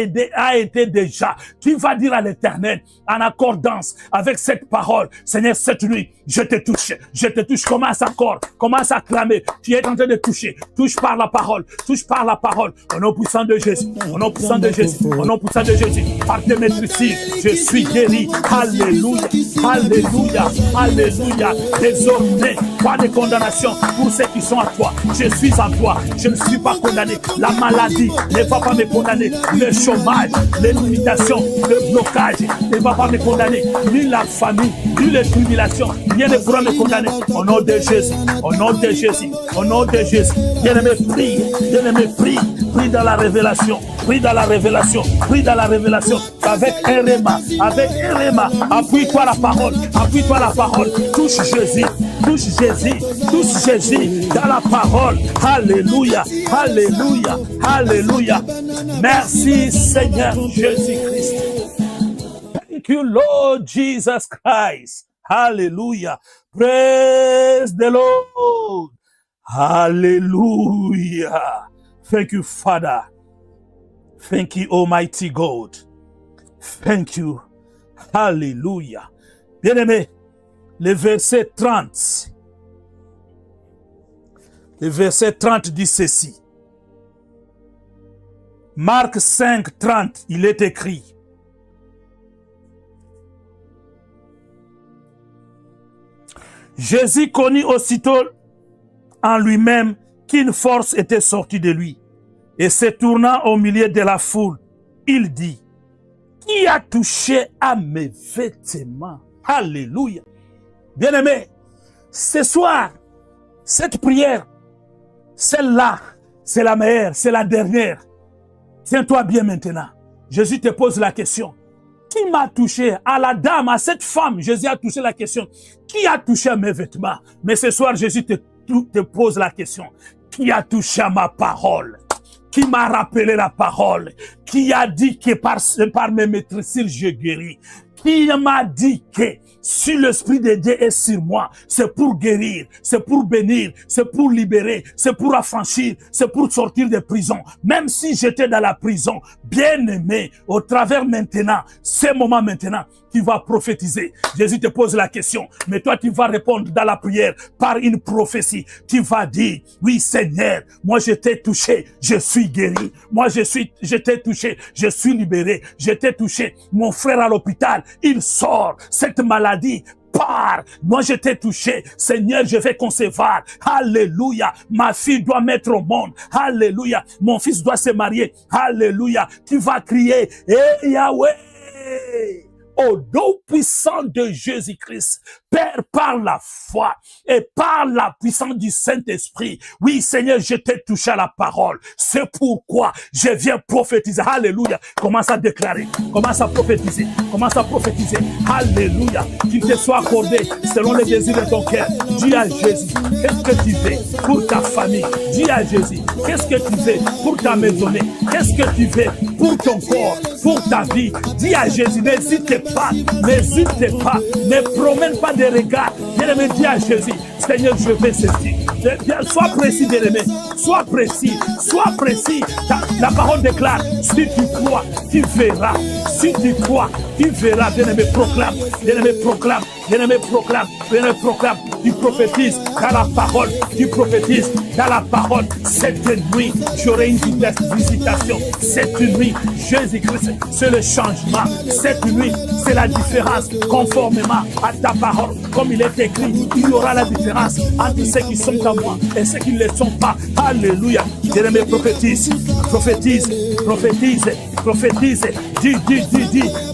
été déjà. Tu vas dire à l'Éternel, en accordance avec cette parole, Seigneur, cette nuit, je te touche. Je te touche. Commence encore. Commence à clamer. Tu es en train de toucher. Touche par la parole. Touche par la parole. Au nom puissant de Jésus. Au nom puissant de Jésus. Au nom puissant de Jésus. Par tes maîtrises, je suis guéri. Alléluia. Alléluia. Alléluia. Désormais, pas de condamnation pour ceux qui sont à toi. Je suis à toi. Je ne suis pas condamné. La maladie ne va pas me condamner. Le chômage, les limitations, le blocage ne va pas me condamner. Ni la famille, ni les tribulations. Rien ne pourra me condamner. Au nom de Jésus. Au nom de Jésus. Au nom de Jésus. Bien-aimé, prie. Bien-aimé, prie. Prie dans la révélation. Prie dans la révélation. Prie dans la révélation. Avec un réma. Avec un réma. Appuie-toi la parole. Appuie-toi la parole. Touche Jésus. Touche Jésus. Touche Jésus dans la parole. Alléluia. Alléluia. Alléluia. Merci Seigneur Jésus-Christ. Thank you, Lord Jesus Christ. Hallelujah. Praise the Lord. Hallelujah. Thank you, Father. Thank you, Almighty God. Thank you. Hallelujah. Bien-aimé, le verset 30. Le verset 30 dit ceci. Marc 5, 30, il est écrit. Jésus connut aussitôt en lui-même qu'une force était sortie de lui. Et se tournant au milieu de la foule, il dit, qui a touché à mes vêtements? Alléluia. Bien-aimé, ce soir, cette prière, celle-là, c'est la meilleure, c'est la dernière. Tiens-toi bien maintenant. Jésus te pose la question. Qui m'a touché? À la dame, à cette femme, Jésus a touché la question. Qui a touché à mes vêtements? Mais ce soir, Jésus te pose la question. Qui a touché à ma parole? Qui m'a rappelé la parole? Qui a dit que par mes maîtrises, je guéris? Qui m'a dit que si l'Esprit de Dieu est sur moi, c'est pour guérir, c'est pour bénir, c'est pour libérer, c'est pour affranchir, c'est pour sortir de prison. Même si j'étais dans la prison, bien-aimé, au travers maintenant, ce moment maintenant, tu vas prophétiser. Jésus te pose la question, mais toi tu vas répondre dans la prière par une prophétie. Tu vas dire, oui Seigneur, moi je t'ai touché, je suis guéri. Moi je t'ai touché, je suis libéré. Je t'ai touché, mon frère à l'hôpital, il sort. Cette maladie maladie. Pars, moi je t'ai touché, Seigneur, je vais concevoir. Alléluia, ma fille doit mettre au monde. Alléluia, mon fils doit se marier. Alléluia, tu vas crier, eh Yahweh, au nom puissant de Jésus-Christ, Père, par la foi et par la puissance du Saint-Esprit. Oui, Seigneur, je t'ai touché à la parole. C'est pourquoi je viens prophétiser. Alléluia. Commence à déclarer. Commence à prophétiser. Commence à prophétiser. Alléluia. Qu'il te soit accordé selon les désirs de ton cœur. Dis à Jésus, qu'est-ce que tu veux pour ta famille? Dis à Jésus, qu'est-ce que tu veux pour ta maisonnée? Qu'est-ce que tu veux pour ton corps, pour ta vie? Dis à Jésus, n'hésite pas, ne promène pas de regards. Bien-aimé, dis à Jésus, Seigneur, je vais ceci. Sois précis, bien-aimé, sois précis, sois précis. La parole déclare, si tu crois, tu verras. Si tu crois, tu verras. Bien-aimé, proclame, bien-aimé, proclame, bien-aimé, proclame, bien-aimé, proclame. Tu prophétises dans la parole, tu prophétises dans la parole. Cette nuit, j'aurai une visitation. Cette nuit, Jésus-Christ, c'est le changement. Cette nuit, c'est la différence. Conformément à ta parole, comme il est écrit, il y aura la différence entre ceux qui sont à moi et ceux qui ne le sont pas. Alléluia. Bien-aimé, prophétise, prophétise, prophétise, prophétise. Dis,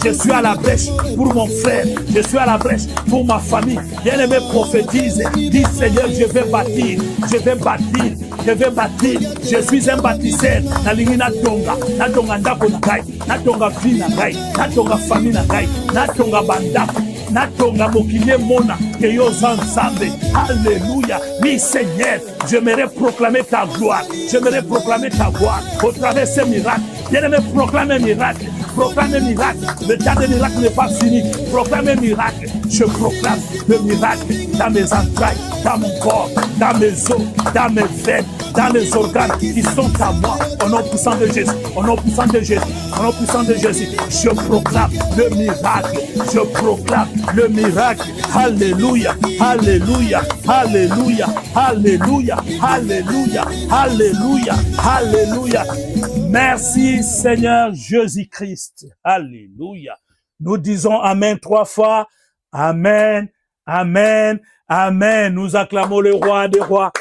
je suis à la brèche pour mon frère, je suis à la brèche pour ma famille. Bien-aimé, prophétise. Dis, Seigneur, je vais bâtir, je vais bâtir, je vais bâtir. Je suis un bâtisseur. Na tonga ndako na ngai, na tonga vie na ngai, na tonga famille na ngai, na tonga bandako, na tonga mokili mona ke yo nzambe. Alléluia. Oui, Seigneur, j'aimerais proclamer ta gloire. J'aimerais proclamer ta gloire au travers de ces miracles. Bien-aimé, proclame un miracle. Proclame un miracle. Le temps des miracles n'est pas fini. Proclame un miracle. Je proclame le miracle dans mes entrailles, dans mon corps, dans mes os, dans mes veines, dans les organes qui sont à moi. Au nom puissant de Jésus. Au nom puissant de Jésus. Au nom puissant de Jésus. Je proclame le miracle. Je proclame le miracle. Alléluia. Alléluia. Alléluia. Alléluia. Alléluia. Alléluia. Alléluia. Merci Seigneur Jésus-Christ. Alléluia. Nous disons Amen 3 fois. Amen, Amen, Amen. Nous acclamons le roi des rois,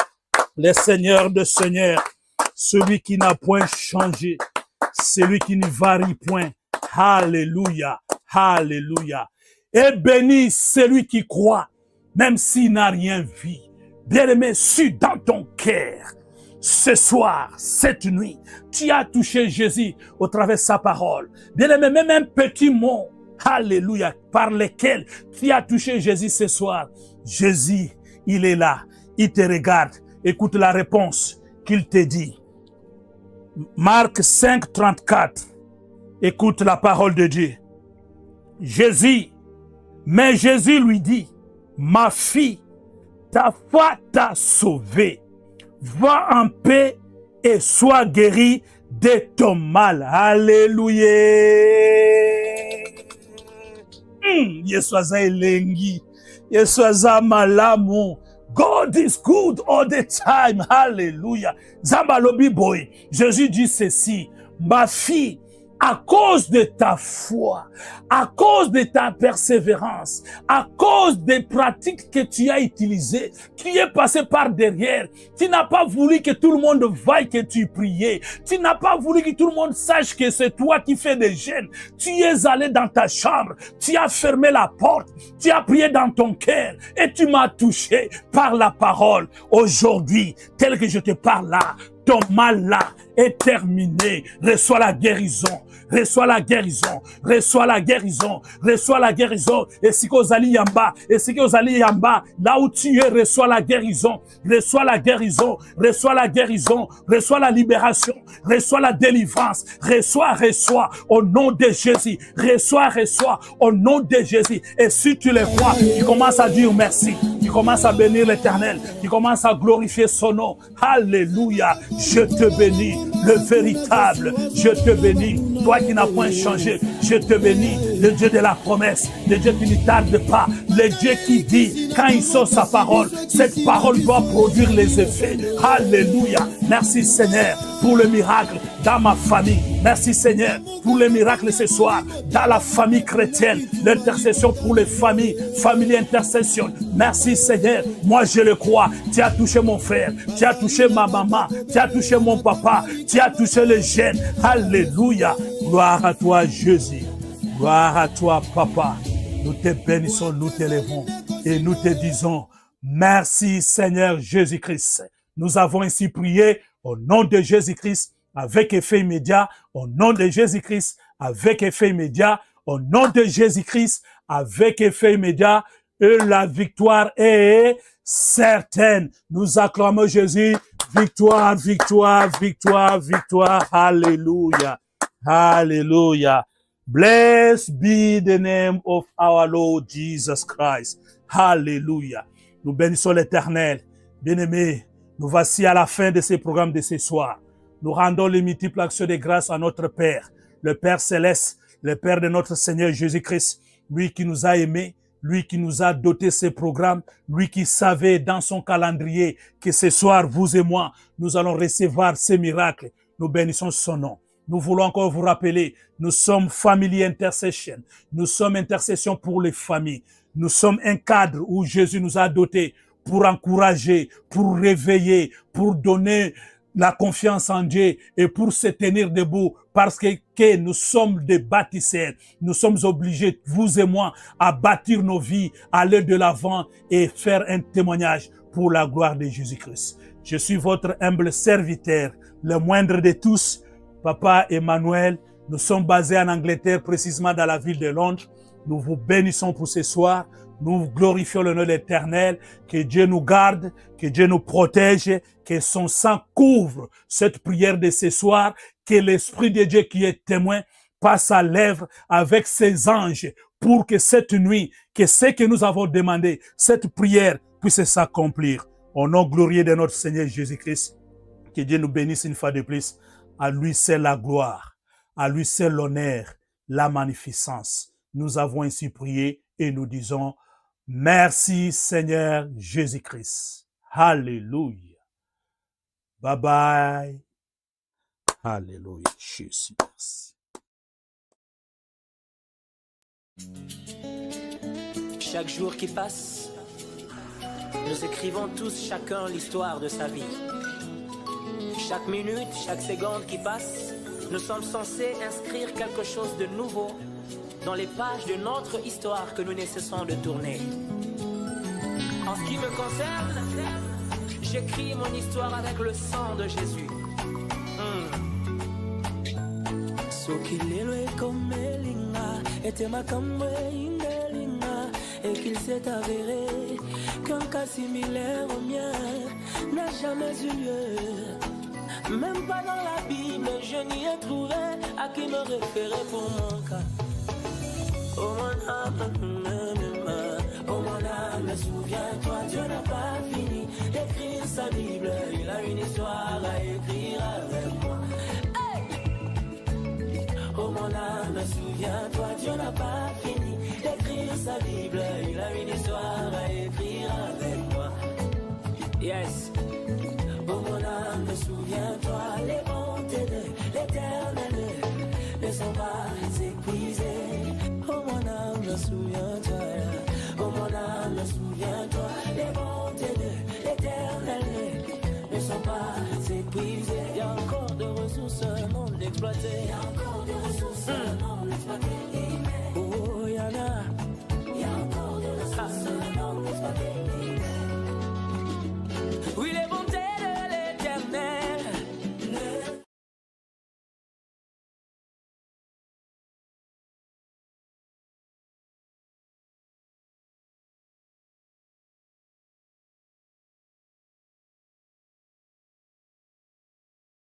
le Seigneur des seigneurs, celui qui n'a point changé, celui qui ne varie point. Alléluia, Alléluia. Et béni celui qui croit, même s'il n'a rien vu. Bien-aimé, suis dans ton cœur. Ce soir, cette nuit, tu as touché Jésus au travers de sa parole. Bien-aimé, même un petit mot, alléluia, par lequel tu as touché Jésus ce soir. Jésus, il est là, il te regarde. Écoute la réponse qu'il te dit. Marc 5, 34. Écoute la parole de Dieu. Mais Jésus lui dit, ma fille, ta foi t'a sauvée. Va en paix et sois guéri de ton mal. Alléluia. Yeswaza elengi. Yeswaza malamu. God is good all the time. Alléluia. Zambalobi boy. Jésus dit ceci. Ma fille, à cause de ta foi, à cause de ta persévérance, à cause des pratiques que tu as utilisées, tu es passé par derrière. Tu n'as pas voulu que tout le monde voie que tu priais. Tu n'as pas voulu que tout le monde sache que c'est toi qui fais des jeûnes. Tu es allé dans ta chambre, tu as fermé la porte, tu as prié dans ton cœur et tu m'as touché par la parole. Aujourd'hui, tel que je te parle là, ton mal là est terminé. Reçois la guérison. Reçois la guérison. Reçois la guérison. Reçois la guérison. Et si vous allez yamba, et si vous allez yamba, là où tu es, reçois la guérison. Reçois la guérison. Reçois la guérison. Reçois la libération. Reçois la délivrance. Reçois au nom de Jésus. Reçois au nom de Jésus. Et si tu le vois, tu commences à dire merci. Tu commences à bénir l'Éternel. Tu commences à glorifier son nom. Alléluia. Je te bénis, le véritable. Je te bénis, toi qui n'as point changé. Je te bénis, le Dieu de la promesse, le Dieu qui ne tarde pas, le Dieu qui dit, quand il sort sa parole, cette parole doit produire les effets. Alléluia. Merci Seigneur pour le miracle dans ma famille. Merci Seigneur pour le miracle ce soir dans la famille chrétienne. L'intercession pour les familles, famille intercession. Merci Seigneur, moi je le crois. Tu as touché mon frère, tu as touché ma maman, tu as touché mon papa, tu as touché les jeunes. Alléluia. Gloire à toi Jésus. Gloire à toi Papa. Nous te bénissons, nous t'élèvons et nous te disons merci Seigneur Jésus-Christ. Nous avons ainsi prié au nom de Jésus-Christ avec effet immédiat, au nom de Jésus-Christ avec effet immédiat, au nom de Jésus-Christ avec effet immédiat, et la victoire est certaine. Nous acclamons Jésus. Victoire, victoire, victoire, victoire. Alléluia. Alléluia. Blessed be the name of our Lord Jesus Christ. Alléluia. Nous bénissons l'Éternel. Bien-aimés, nous voici à la fin de ce programme de ce soir. Nous rendons les multiples actions de grâce à notre Père, le Père Céleste, le Père de notre Seigneur Jésus-Christ, lui qui nous a aimés, lui qui nous a doté ces programmes, lui qui savait dans son calendrier que ce soir, vous et moi, nous allons recevoir ces miracles. Nous bénissons son nom. Nous voulons encore vous rappeler, nous sommes Family Intercession. Nous sommes intercession pour les familles. Nous sommes un cadre où Jésus nous a dotés pour encourager, pour réveiller, pour donner la confiance en Dieu et pour se tenir debout parce que nous sommes des bâtisseurs. Nous sommes obligés, vous et moi, à bâtir nos vies, aller de l'avant et faire un témoignage pour la gloire de Jésus-Christ. Je suis votre humble serviteur, le moindre de tous, Papa Emmanuel. Nous sommes basés en Angleterre, précisément dans la ville de Londres. Nous vous bénissons pour ce soir. Nous glorifions le nom de l'Éternel. Que Dieu nous garde, que Dieu nous protège, que son sang couvre cette prière de ce soir, que l'Esprit de Dieu qui est témoin passe à l'œuvre avec ses anges pour que cette nuit, que ce que nous avons demandé, cette prière puisse s'accomplir. Au nom glorieux de notre Seigneur Jésus-Christ, que Dieu nous bénisse une fois de plus. À lui seul la gloire, à lui seul l'honneur, la magnificence. Nous avons ainsi prié et nous disons merci Seigneur Jésus-Christ. Alléluia. Bye bye. Alléluia. Jésus, merci. Chaque jour qui passe, nous écrivons tous chacun l'histoire de sa vie. Chaque minute, chaque seconde qui passe, nous sommes censés inscrire quelque chose de nouveau dans les pages de notre histoire que nous ne cessons de tourner. En ce qui me concerne, j'écris mon histoire avec le sang de Jésus. Et qu'il s'est avéré qu'un cas similaire au mien n'a jamais eu lieu. Même pas dans la Bible, je n'y ai trouvé à qui me référer pour mon cas. Oh mon âme, souviens-toi, Dieu n'a pas fini d'écrire sa Bible. Il a une histoire à écrire avec moi. Hey! Oh mon âme, souviens-toi, Dieu n'a pas fini d'écrire sa Bible. Il a une histoire à écrire avec moi. Yes. Oh mon âme, souviens-toi, les bontés de l'Éternel ne sont pas épuisées. Oh mon âme, souviens-toi. Oh mon âme, souviens-toi, les bontés de l'Éternel ne sont pas épuisées. Il y a encore de ressources non exploitées. Il y a encore de ressources non exploitées.